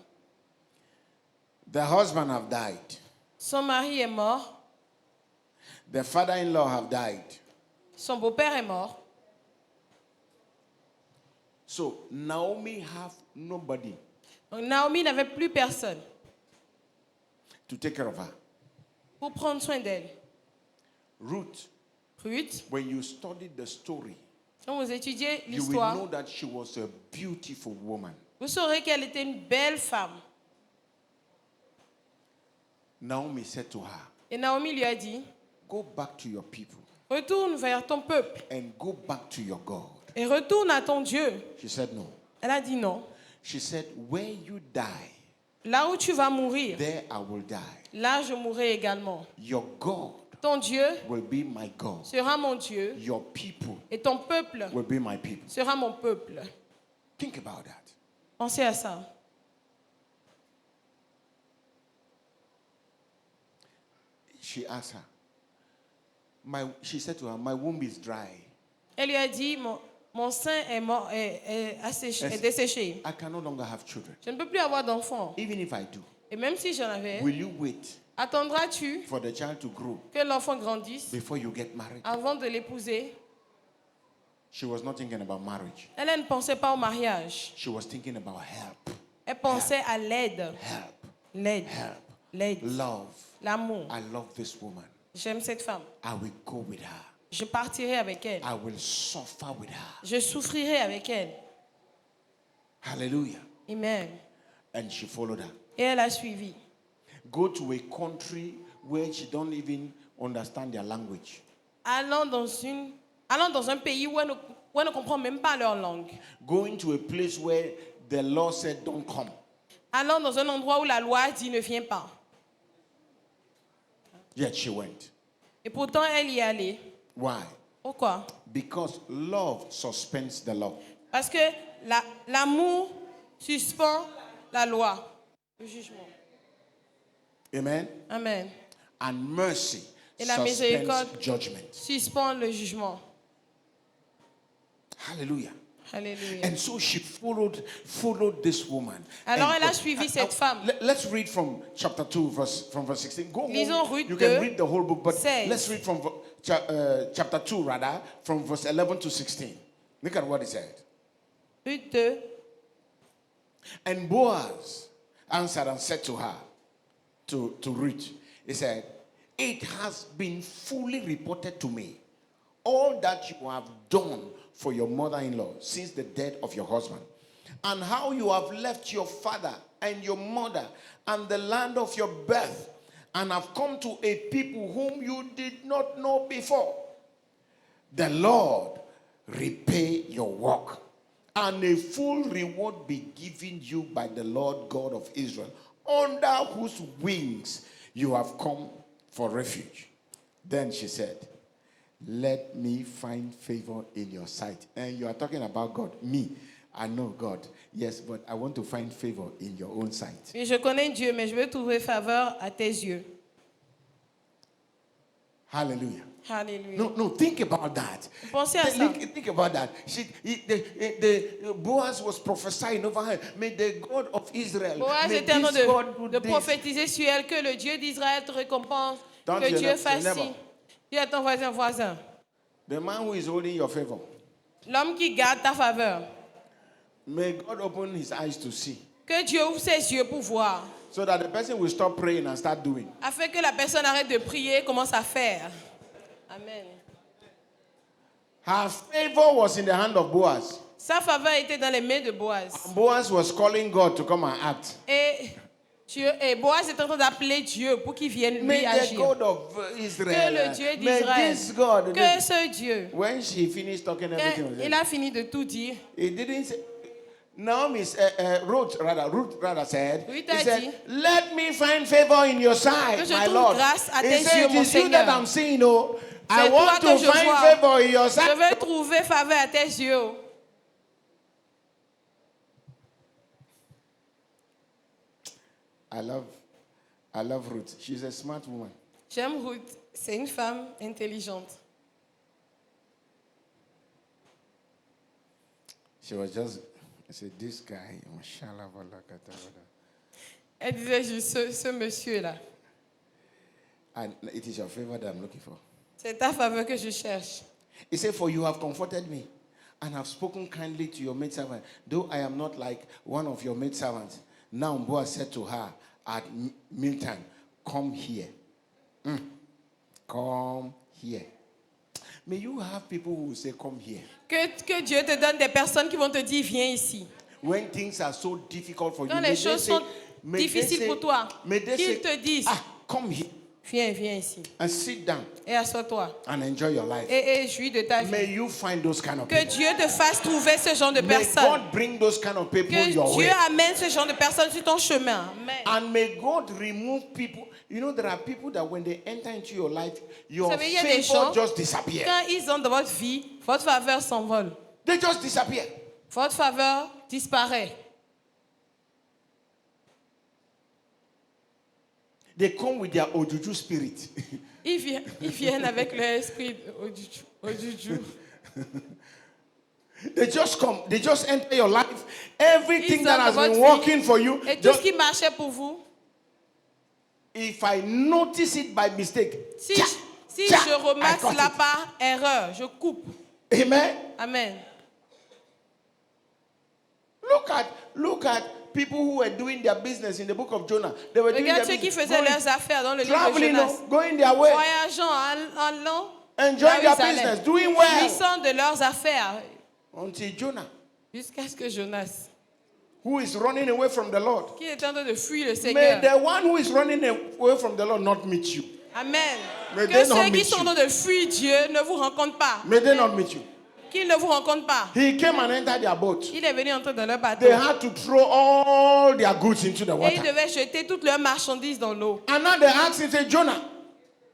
The husband have died. Son mari est mort. The father-in-law have died. Son beau-père est mort. So Naomi have nobody Donc Naomi n'avait plus personne to take care of her. pour prendre soin d'elle. Ruth, Ruth, when you study the story, quand vous étudiez you will know l'histoire, that she was a beautiful woman. vous saurez qu'elle était une belle femme. Naomi said to her, Et Naomi lui a dit, go back to your people retourne vers ton peuple and go back to your God. et retourne à ton Dieu. She said no. Elle a dit non. She said, where you die, Là où tu vas mourir, there I will die. là je mourrai également. Your God Ton Dieu will be my God. sera mon Dieu Your people et ton peuple will be my people. sera mon peuple. Think about that. Pensez à ça. She asked her. She said to her, my womb is dry. Elle lui a dit, mon sein est, mort, est desséché. I can no longer have children. Je ne peux plus avoir d'enfants. Even if I do, Et même si j'en avais, will you wait attendras-tu for the child to grow que l'enfant grandisse before you get married? avant de l'épouser? She was not thinking about marriage. Elle ne pensait pas au mariage. She was thinking about help. Elle pensait à l'aide. Help. L'aide. Help. L'aide. Love. L'amour. I love this woman. J'aime cette femme. I will go with her. Je partirai avec elle. I will suffer with her. Je souffrirai avec elle. Hallelujah. Amen. And she followed her. Et elle a suivi. Go to a country where she don't even understand their language. Allant dans un pays où elle ne comprend même pas leur langue. Going to a place where the law said don't come. Allant dans un endroit où la loi dit ne viens pas. Yet she went. Et pourtant, elle y est allée. Why? Pourquoi? Because love suspends the law. Parce que l'amour suspend la loi, le jugement. Amen. Amen. And mercy Et la suspends miséricorde judgment. suspend le jugement. Hallelujah. Alléluia. And so she followed this woman. Alors And elle a suivi cette femme. Let's read from chapter 2, from verse 16. Go Lisons home. Ruth You can 2, read the whole book, but 16. let's read from chapter 2, rather, from verse 11 to 16. Look at what it said. Ruth 2. And Boaz answered and said to her, to Ruth, he said, it has been fully reported to me, all that you have done for your mother-in-law since the death of your husband, and how you have left your father and your mother and the land of your birth, and have come to a people whom you did not know before. The Lord repay your work, and a full reward be given you by the Lord God of Israel, under whose wings you have come for refuge. Then she said, let me find favor in your sight. And you are talking about God. Me, I know God. Yes, but I want to find favor in your own sight. Oui, je connais Dieu, mais je veux trouver faveur à tes yeux. Hallelujah. Hallelujah. No, think about that. Pensez à ça. Think about that. The Boaz was prophesying over her. May the God of Israel, Boaz may était en train this God do de this. prophétiser sur elle que le Dieu d'Israël te récompense, Don't que you Dieu know- fasse never. ci. Dis à ton voisin. The man who is holding your favor, L'homme qui garde ta faveur. may God open his eyes to see, Que Dieu ouvre ses yeux pour voir. so that the person will stop praying and start doing. Afin que la personne arrête de prier et commence à faire. Amen. Her favor was in the hand of Boaz. Sa faveur était dans les mains de Boaz. Boaz was calling God to come and act. Et Boaz est en train d'appeler Dieu pour qu'il vienne lui May the agir. God of Israel, Que le Dieu may d'Israël, this God. que ce Dieu, When she finished talking everything, was il a fini de tout dire. he didn't say. Naomi's Ruth rather said, Ruth he a said, dit, let me find favor in your sight, que je my trouve Lord. grâce à He tes said, yeux, it mon is you that Seigneur. I'm seeing, oh. I C'est want toi to que je find vois. favor in your Je sight. veux trouver faveur à tes yeux. I love Ruth. She's a smart woman. J'aime Ruth. C'est une femme intelligente. She was just, I said, this guy, mashallah, walakata. Elle disait juste, ce monsieur-là, And it is your favor that I'm looking for. c'est ta faveur que je cherche. He said, for you have comforted me and have spoken kindly to your maidservant, though I am not like one of your maidservants. Now Boaz said to her at mealtime, come here. Come here. May you have people who will say, come here. Que Dieu te donne des personnes qui vont te dire, viens ici. When things are so difficult for Quand you, les choses sont difficiles pour toi, may they qu'ils say, te disent, come here viens ici. and sit down Et assois-toi. and enjoy your life. Et jouis de ta May vie. you find those kind of Que people. Dieu te fasse trouver ce genre de May personnes. God bring those kind of people Que your Dieu way. amène ce genre de personnes sur ton chemin. Amen. And may God remove people. You know, there are people that when they enter into your life, your Vous savez, il y a des favor gens, just disappear. quand ils entrent dans votre vie, votre faveur s'envole. They just disappear. Votre faveur disparaît. They come with their ojuju spirit. Ils viennent avec leur esprit au juju. They just come. They just enter your life. Everything Ils that entrent has dans been votre working vie. for you. Et tout ce qui marchait pour vous, If I notice it by mistake, si cha, je cha, remarque I got cela it. par erreur, je coupe. Amen. Amen. Look at people who were doing their business in the book of Jonah. They were doing Regarde their ceux qui business, faisaient going- leurs affaires dans le livre de traveling, Jonas. going their way, Voyageant, allant, enjoying là où their ils business, allaient, doing well. jouissant de leurs affaires, Until Jonah, jusqu'à ce que Jonas, who is running away from the Lord, qui est en train de fuir le may Seigneur. the one who is running away from the Lord not meet you. Amen. May Que they not ceux qui meet sont en you. train de fuir Dieu ne vous rencontrent pas. May they not meet you. Qu'ils ne vous rencontrent pas. He came and entered their boat. Il est venu entrer dans leur bateau. They had to throw all their goods into the Et ils water. devaient jeter toutes leurs marchandises dans l'eau. And now they asked him, say, Jonah,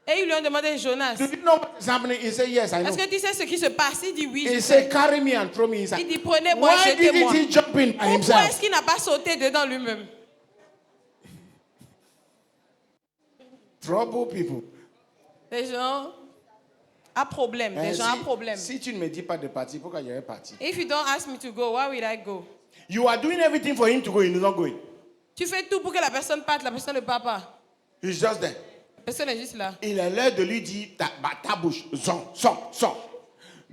Et ils lui ont demandé, Jonas, Do you know what is happening? He said, yes, I know. est-ce que tu sais ce qui se passe? Il dit oui. He Je said, sais. carry me and throw me Il inside. dit, prenez-moi, Why didn't jetez-moi. he jump in by Pourquoi himself? est-ce qu'il n'a pas sauté dedans lui-même? Trouble people. Les gens à problème. Des gens à problème. Si tu ne me dis pas de partir, pourquoi j'aurais parti? If you don't ask me to go, why will I go? You are doing everything for him to go, he's not going. Tu fais tout pour que la personne parte, la personne ne part pas. He's just there. La personne est juste là. Il est l'heure de lui dire, ta bouche, sors.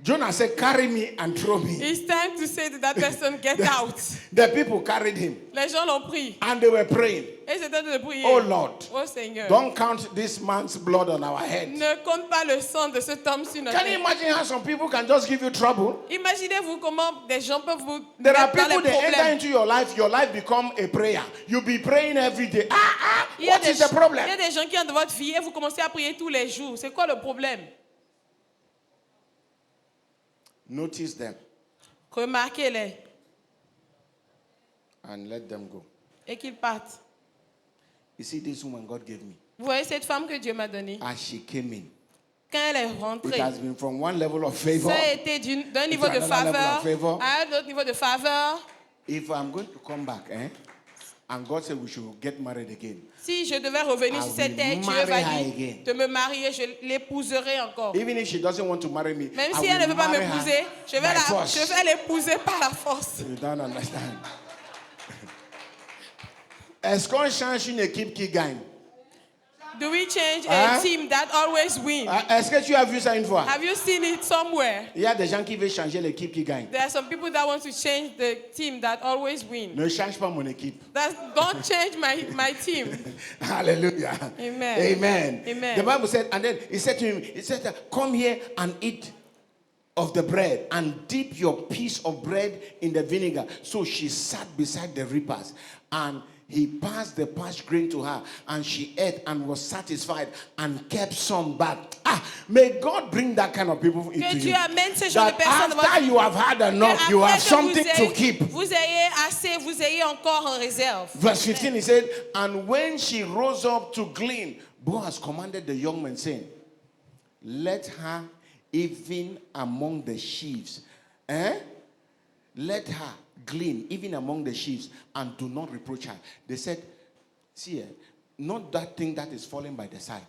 Jonah said, carry me and throw me. It's time to say to that person, get out. The people carried him Les gens l'ont pris. and they were praying. Et ils étaient en train de prier. Oh Lord, Oh Seigneur. don't count this man's blood on our head. Ne compte pas le sang de cet homme sur notre Can you tête. imagine how some people can just give you trouble? Imaginez-vous comment des gens peuvent vous There are mettre dans people les that enter problèmes. into your life become a prayer. You be praying every day. Il y a What des- is the problem? Il y a des gens qui entrent dans votre vie et vous commencez à prier tous les jours. C'est quoi le problème? Notice them Remarquez-les and let them go. et qu'ils partent. You see, this woman God gave me. Vous voyez cette femme que Dieu m'a donnée? As she came in, Quand elle est it rentrée, has been from one level of favor. ça a été d'un niveau de another level faveur of favor. à un autre niveau de faveur. If I'm going to come back, and God said we should get married again, Si je devais revenir I sur cette will terre, Dieu marry va her dire again. de me marier, je l'épouserai encore. even if she doesn't want to marry me, Même I si elle ne will veut pas marry m'épouser, her je vais by force. je vais l'épouser par la force. You don't understand. Est-ce qu'on change une équipe qui gagne? Do we change Hein? a team that always wins? Est-ce que tu as vu ça une fois? Have you seen it somewhere? Il y a des gens qui veulent changer l'équipe qui gagne. There are some people that want to change the team that always win. Ne change pas mon équipe. Don't change my team. Hallelujah. Amen. Amen. Amen. The Bible said, and then he said to him, he said, come here and eat of the bread and dip your piece of bread in the vinegar. So she sat beside the reapers and he passed the parched grain to her and she ate and was satisfied and kept some back. May God bring that kind of people into Que Dieu you. amène ce genre de That personnes dans after votre you have had enough, Que you après have que something vous to ayez- keep. Vous ayez assez, vous ayez encore en réserve. Verse 15, he said, and when she rose up to glean, Boaz commanded the young man, saying, let her even among the sheaves. Let her glean even among the sheaves and do not reproach her. They said, see, not that thing that is falling by the side.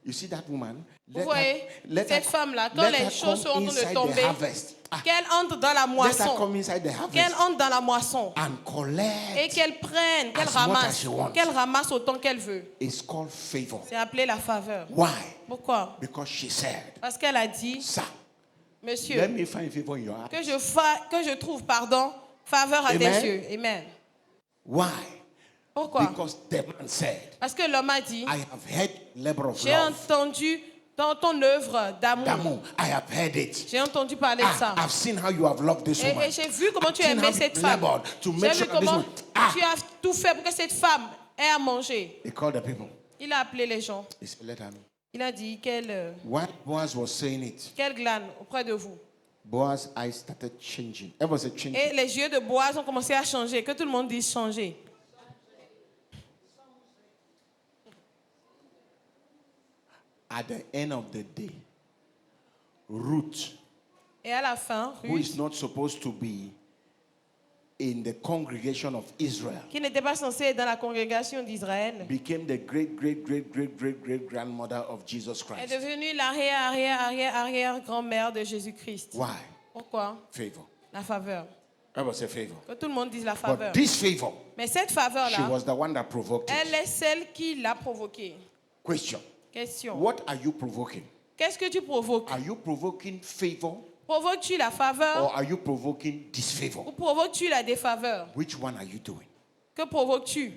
You see that woman? Vous voyez, cette femme-là, quand let les her choses sont come en train de inside the tomber, harvest. qu'elle entre dans la Let her moisson, come inside the qu'elle harvest entre dans la moisson and et collect. qu'elle prenne, as much as she wants. qu'elle ramasse autant qu'elle veut. It's called favor. C'est appelé la faveur. Why? Pourquoi? Because she said, Parce qu'elle a dit, sir, monsieur, let me find favor in your eyes. que je trouve, faveur à tes Amen. yeux. Amen. Why? Pourquoi? Because the man said, Parce que l'homme a dit, I have heard labor of j'ai love. entendu dans ton œuvre d'amour, D'amour. I have heard it. j'ai entendu parler de ça. I've seen how you have loved this woman. Et j'ai vu comment tu I've seen aimais how cette you femme. labored to J'ai make vu sure that this comment woman. tu as tout fait pour que cette femme ait à manger. He called the people. Il a appelé les gens. He said, let her know. Il a dit While Boaz was saying it, qu'elle glane auprès de vous. Boaz's eyes started changing. It was a changing. Et les yeux de Boaz ont commencé à changer. Que tout le monde dise changer. At the end of the day, Ruth, Et à la fin, who Ruth, is not supposed to be in the congregation of Israel, qui n'était pas censée être dans la congrégation d'Israël, became the great grandmother of Jesus est Christ. devenue l'arrière grand-mère de Jésus-Christ. Why? Pourquoi? Favor. La faveur. That was a favor. Que tout le monde dise la faveur. But this favor, Mais cette she faveur-là, was the one that provoked elle it. est celle qui l'a provoquée. Question. Question. What are you provoking? Qu'est-ce que tu provoques? Are you provoking favor Provoques-tu la faveur or are you provoking ou disfavor? provoques-tu la défaveur? Which one are you doing? Que provoques-tu?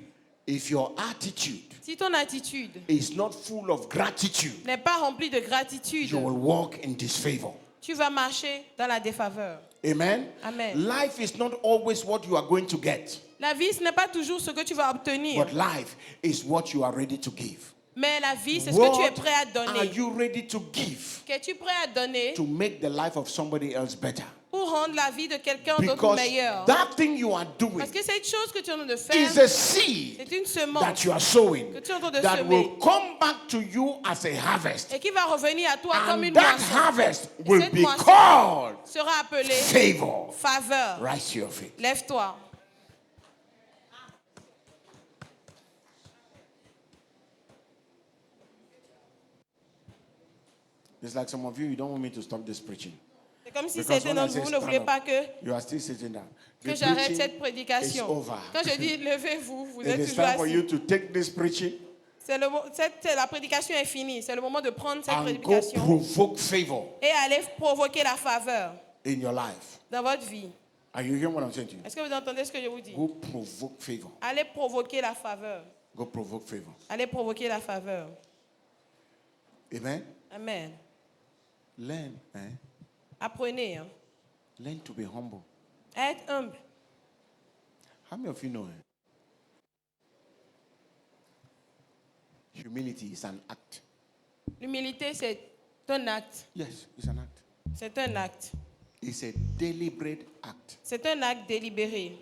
If your attitude Si ton attitude is not full of gratitude, n'est pas remplie de gratitude, you will walk in disfavor. tu vas marcher dans la défaveur. Amen? Amen. Life is not always what you are going to get, La vie, ce n'est pas toujours ce que tu vas obtenir, but life is what you are ready to give. mais la vie, c'est ce que tu es What prêt à are donner. you ready to give Qu'es-tu prêt à donner to make the life of somebody else better? pour rendre la vie de quelqu'un d'autre Because meilleure. that thing you are doing Parce que cette chose que tu es en train de is faire, a seed c'est une semence that you are sowing que tu es en train de that semer will come back to you as a harvest. et qui va revenir à toi comme And une that moisson. harvest Et will cette be moisson called sera appelée favor. faveur. Rise to your feet. Lève-toi. It's like some of you don't want me to stop this preaching. C'est comme si Because certains when I d'entre say vous ne stand voulaient up, pas que you are still sitting down. The j'arrête preaching cette is prédication. over. Quand je dis levez-vous, vous It êtes is toujours time for you assis. to take this preaching La prédication est finie. C'est le moment de prendre cette and go prédication provoke favor et aller provoquer la faveur in your life. dans votre vie. Are you hearing what I'm saying to you? Est-ce que vous entendez ce que je vous dis? Go provoke favor. Allez provoquer la faveur. Go provoke favor. Allez provoquer la faveur. Amen. Amen. Learn. Apprenez hein, Learn to be humble. à être humble. How many of you know? Humility is an act. L'humilité, c'est un acte. Yes, it's an act. C'est un acte. It's a deliberate act. C'est un acte délibéré.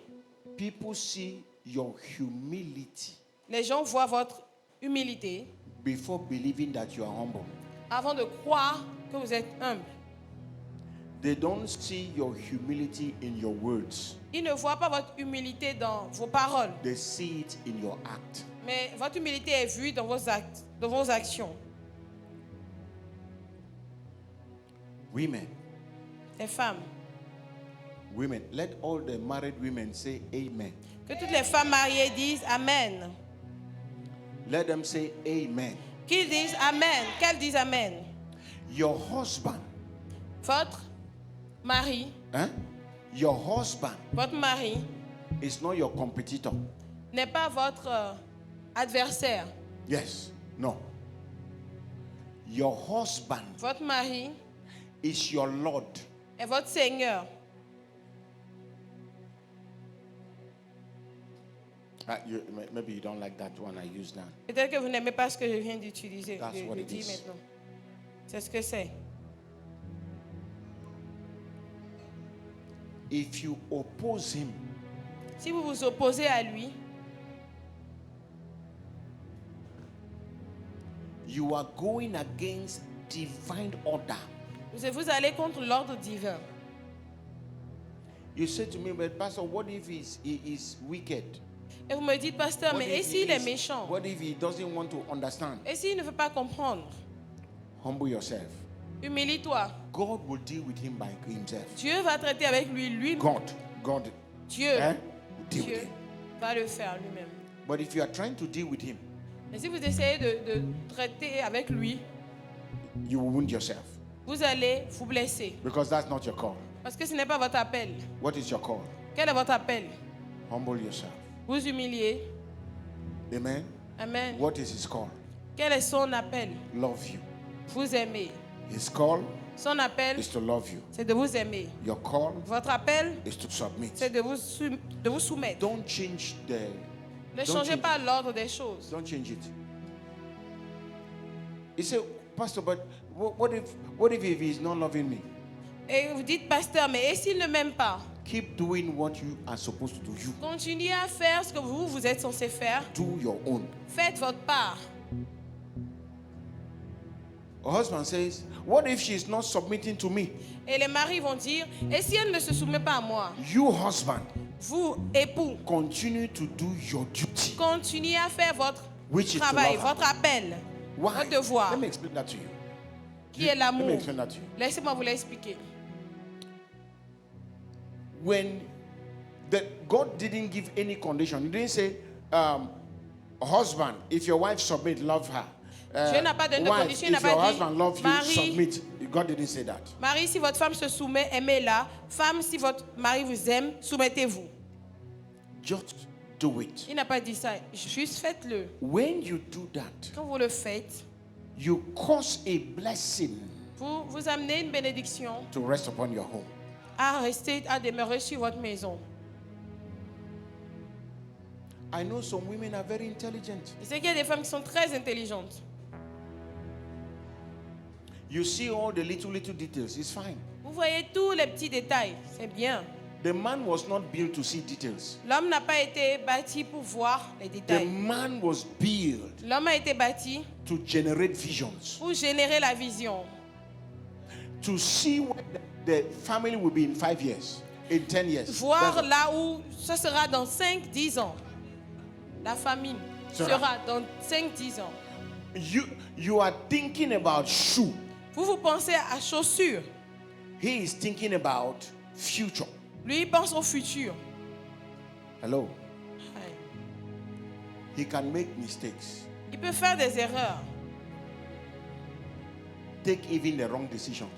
People see your humility Les gens voient votre humilité before believing that you are humble. avant de croire que vous êtes humble. They don't see your humility in your words. Ils ne voient pas votre humilité dans vos paroles, They see it in your act. mais votre humilité est vue dans vos actes, dans vos actions. Women, Les femmes, let all the married women say amen. que toutes les femmes mariées disent Amen. Let them say amen. Qu'ils disent Amen. Qu'elles disent Amen. Your husband, Votre mari, your husband votre mari is not your competitor. n'est pas votre adversaire. Yes, no. Your husband Votre mari is your Lord. est votre Seigneur. Maybe you don't like that one I used now. Peut-être que vous n'aimez pas ce que je viens d'utiliser, That's what de it dire is. maintenant. C'est ce que c'est. If you oppose him, Si vous vous opposez à lui, you are going against divine order. vous allez contre l'ordre divin. You say to me, but Pastor, what if he is wicked? Et vous me dites, pasteur, What mais et if s'il he est is- méchant? What if he doesn't want to understand? Et s'il ne veut pas comprendre? Humble yourself. Humilie-toi. God will deal with him by himself. Dieu va traiter avec lui, God, Dieu, will deal with Dieu him. va le faire lui-même. But if you are trying to deal with him, Mais si vous essayez de traiter avec lui, you will wound yourself vous allez vous blesser. because that's not your call. Parce que ce n'est pas votre appel. What is your call? Quel est votre appel? Humble yourself. Vous humilier. Amen. Amen. What is his call? Quel est son appel? Love you. Vous aimer. His call Son appel, is to love you. c'est de vous aimer. Your call Votre appel, is to submit. c'est de vous soumettre. Don't change Ne don't changez change- pas l'ordre des choses. Don't change it. You say, Pastor, but what if he is not loving me? Et vous dites, pasteur, mais et s'il ne m'aime pas? Keep doing what you are supposed to do. You Continuez à faire ce que vous êtes censé faire. do your own. Faites votre part. A husband says, what if she is not submitting to me? Et les maris vont dire, et si elle ne se soumet pas à moi? You, husband, Vous, époux, continue to do your duty. continuez à faire votre Which is to travail, love her. votre appel, Why? votre devoir, Let me explain that to you. qui est Let l'amour. me explain that to you. Laissez-moi vous l'expliquer. When God didn't give any condition, He didn't say, husband, if your wife submit, love her. Dieu n'a pas donné de Wife, condition, il n'a if pas your dit, husband loves you, Marie, submit. God didn't say that. Marie, si votre femme se soumet, aimez-la. Femme, si votre mari vous aime, soumettez-vous. Just do it. Il n'a pas dit ça. Juste faites-le. When you do that, Quand vous le faites, you cause a blessing vous amenez une bénédiction to rest upon your home. à rester, à demeurer sur votre maison. I know some women are very intelligent. Je sais qu'il y a des femmes qui sont très intelligentes. You see all the little details. It's fine. Vous Vous voyez tous les petits détails, c'est bien. The man was not built to see details. L'homme n'a pas été bâti pour voir les The détails. man was built L'homme a été bâti to generate visions, pour générer la vision, to see where the family will be in 5 years, in 10 years. voir That's là où ce sera dans 5-10 ans. La famille sera dans 5-10 ans. You are thinking about shoe. Vous pensez à chaussures. He is thinking about future. Lui, il pense au futur. Hello. He can make mistakes. Il peut faire des erreurs Take even the wrong decisions.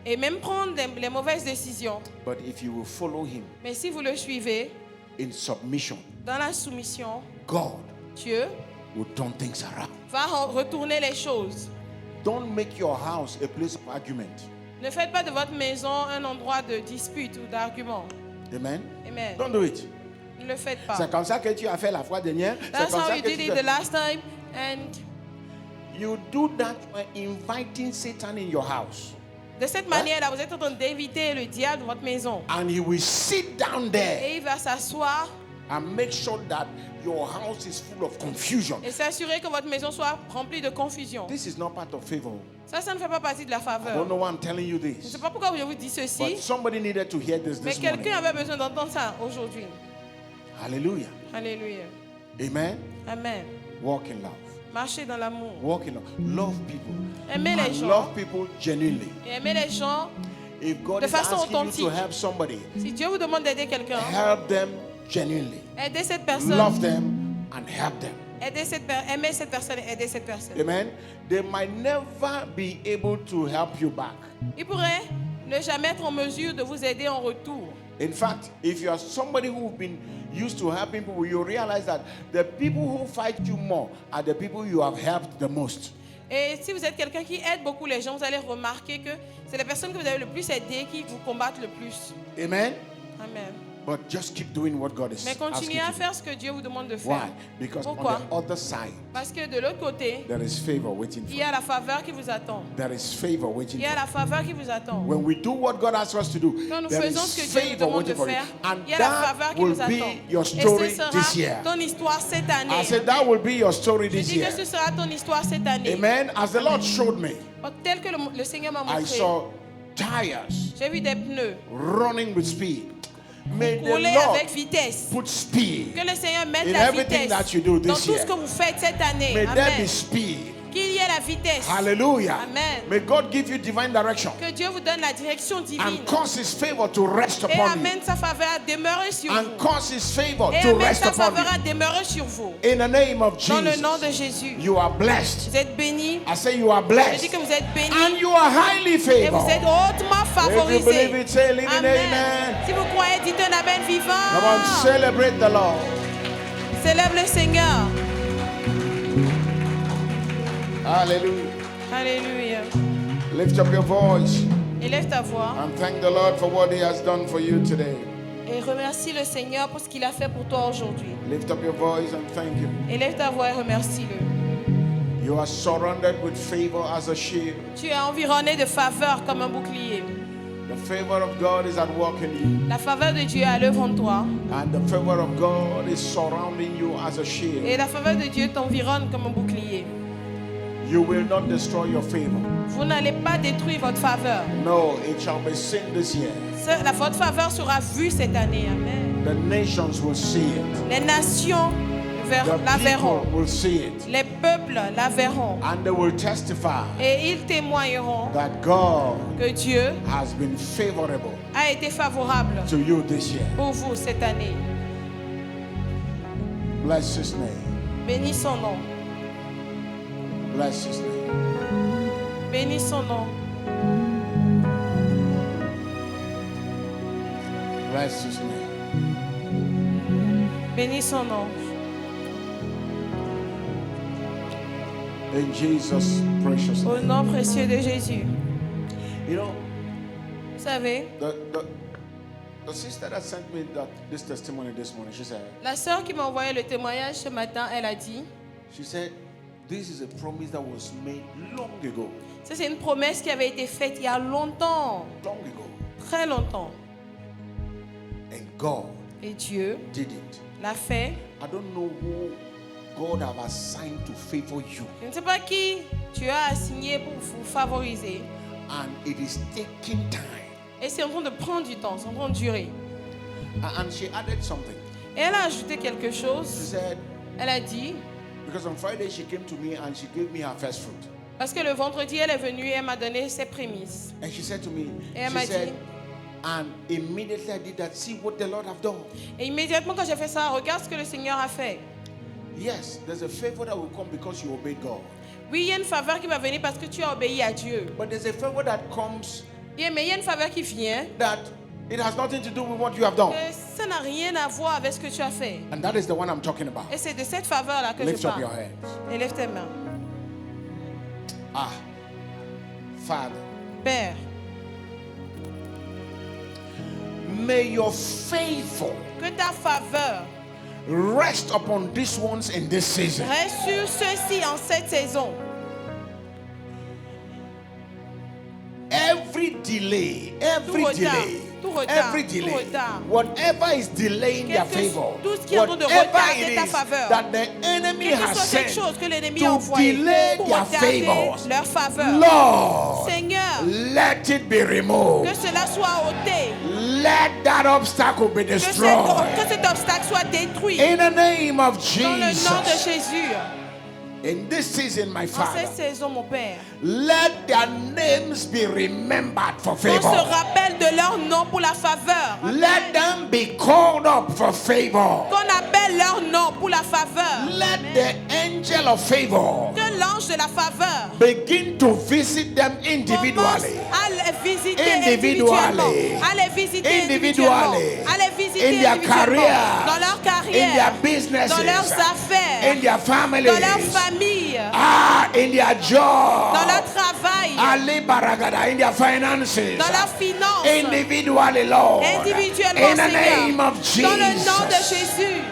et même prendre les mauvaises décisions. But if you will follow him Mais si vous le suivez in submission, dans la soumission, God Dieu will turn things around. va retourner les choses. Don't make your house a place of argument. Ne faites pas de votre maison un endroit de dispute ou d'argument. Amen. Amen. Don't do it. Ne le faites pas. C'est comme ça que tu as fait la fois dernière. C'est That's comme how ça you que did tu it the fais. last time. And You do that by inviting Satan in your house. de cette manière-là, vous êtes en train d'éviter le diable dans votre maison. And he will sit down there Et il va s'asseoir and make sure that your house is full of confusion. et s'assurer que votre maison soit remplie de confusion. This is not part of favor. Ça ne fait pas partie de la I don't faveur. know why I'm telling you Je ne this. sais pas pourquoi je vous dis But ceci, somebody needed to hear this mais this quelqu'un morning. avait besoin d'entendre ça aujourd'hui. Hallelujah. Alléluia. Amen. Amen. Walk in love. Marchez dans l'amour. Walk in love. Love people. Aimez les And gens. love people genuinely. Et aimez les gens. If God De is façon asking you authentique. to help somebody, Si Dieu vous demande d'aider quelqu'un, help them genuinely. aidez cette personne. Love them and help them. Aimez cette personne et aidez cette personne. Amen. They might never be able to help you back. Il pourrait ne jamais être en mesure de vous aider en retour. In fact, if you are somebody who's been used to helping people, you realize that the people who fight you more are the people you have helped the most. Et si vous êtes quelqu'un qui aide beaucoup les gens, vous allez remarquer que c'est les personnes que vous avez le plus aidées qui vous combattent le plus. Amen. Amen. But just keep doing what God is Mais asking continuez you à to do. faire ce que Dieu vous demande de faire. Why? Because Pourquoi? on the other side, Parce que de l'autre côté, there is favor waiting for il y you. a la faveur qui vous attend. There is favor waiting Il y for a you. la faveur qui vous attend. When we do what God asks us to do, Quand nous there faisons is ce que Dieu nous favor demande de waiting for you. faire, And il y a la faveur that qui will nous attend. be your Et story ce this sera year. ton histoire cette année. I said that will be your story Je this dis que year. ce sera ton histoire cette année. Amen. As the Lord showed me, Tel que le Seigneur m'a I montré, saw tires j'ai vu des pneus running with speed. May the rouler Lord avec vitesse. put speed. Que le Seigneur mette In la everything vitesse that you do dans this tout year. ce que vous faites cette année. May there be Amen. speed. Qu'il y ait la vitesse. Hallelujah. Amen. May God give you divine direction Que Dieu vous donne la direction divine. and cause His favor to rest Et upon you. amène sa faveur à demeurer sur And vous. cause His favor Et to amène rest sa upon faveur you. à demeurer sur vous. In the name of Dans le nom Jesus, de Jésus. you are blessed. Vous êtes bénis. I say you are Je blessed. dis que vous êtes And bénis. you are highly Et favored. vous êtes hautement If you favorisés. believe it, say living Amen. amen. Si vous croyez, dites un amen Come on, vivant. celebrate the Lord. Célèbre le Seigneur. Hallelujah. Alléluia. Lift up your voice Élève ta voix and thank the Lord for what He has done for you today. et remercie le Seigneur pour ce qu'il a fait pour toi aujourd'hui. Lift up your voice and thank Him. Élève ta voix et remercie-le. You are surrounded with favor as a shield. Tu es environné de faveur comme un bouclier. The favor of God is at work in you, La faveur de Dieu est à l'œuvre en toi. and the favor of God is surrounding you as a shield. Et la faveur de Dieu t'environne comme un bouclier. You will not destroy your favor. Vous n'allez pas détruire votre faveur. No, it shall be seen this year. Votre faveur sera vue cette année. Amen. The nations will see it. Les nations The la verront. people will see it. Les peuples la verront. And they will testify Et ils témoigneront that God que Dieu has been favorable a été favorable to you this year. pour vous cette année. Bless His name. Bénis son nom. Bless His name. Bénis son nom. Bless His name. Bénis son nom. In Jesus' precious Au name. nom précieux de Jésus. You know, Vous savez, the sister that sent me this testimony this morning, she said, la sœur qui m'a envoyé le témoignage ce matin, elle a dit, this is a promise that was made long ago. ça c'est une promesse qui avait été faite il y a longtemps. Long ago. très longtemps. And God Et Dieu did it. l'a fait. I don't know who God have assigned to favor you. Je ne sais pas qui Dieu a assigné pour vous favoriser. And it is taking time. Et c'est en train de prendre du temps, c'est en train de durer. And she added something. Et elle a ajouté quelque She chose. said, Elle a dit, because on Friday she came to me and she gave me her first fruit. parce que le vendredi, elle est venue et elle m'a donné ses prémices. And she said to me, Et elle m'a she said, dit, and immediately I did that. See what the Lord have done. et immédiatement quand j'ai fait ça, regarde ce que le Seigneur a fait. Yes, there's a favor that will come because you obeyed God. Oui, il y a une faveur qui va venir parce que tu as obéi à Dieu. But there's a favor that comes Yeah, mais il y a une faveur qui vient. that it has nothing to do with what you have done. Ça n'a rien à voir avec ce que tu as fait. And that is the one I'm talking about. Et c'est de cette faveur-là que Lift je up your parle. hands. Et lève tes mains. Ah, Father, Père, may your favor que ta faveur rest upon these ones in this season. reste sur ceux-ci en cette saison. Every delay, every Tout retard, delay, tout retard, every tout delay, retard. whatever is delaying their favor, Tout ce qui est en train de whatever retarder it ta is faveur, that the enemy quelle que has soit cette sent chose que l'ennemi a to envoyée delay pour their retarder favors, leur faveur, Lord, Seigneur, let it be removed. que cela soit ôté, Let that obstacle be que destroyed. cet obstacle soit détruit In the name of dans le nom de Jesus. Jésus. In this season, my En Father, cette saison, mon Père, let their names be remembered for qu'on se favor. rappelle de leur nom pour la faveur, Let them be called up for favor. qu'on appelle leur nom pour la faveur, Let the angel of favor que l'ange de la faveur begin to visit them commence individually. à les visiter Individually. individuellement, à les visiter Individually. individuellement, à les visiter In their individuellement, career. dans leur In carrière, their businesses. dans leurs affaires, In their families. dans leur famille, In their job. dans leur travail, Ali Baragada, in their finances. dans leurs finances, Individually, Lord. individuellement, In the Seigneur, name of dans le nom de Jesus. Jésus.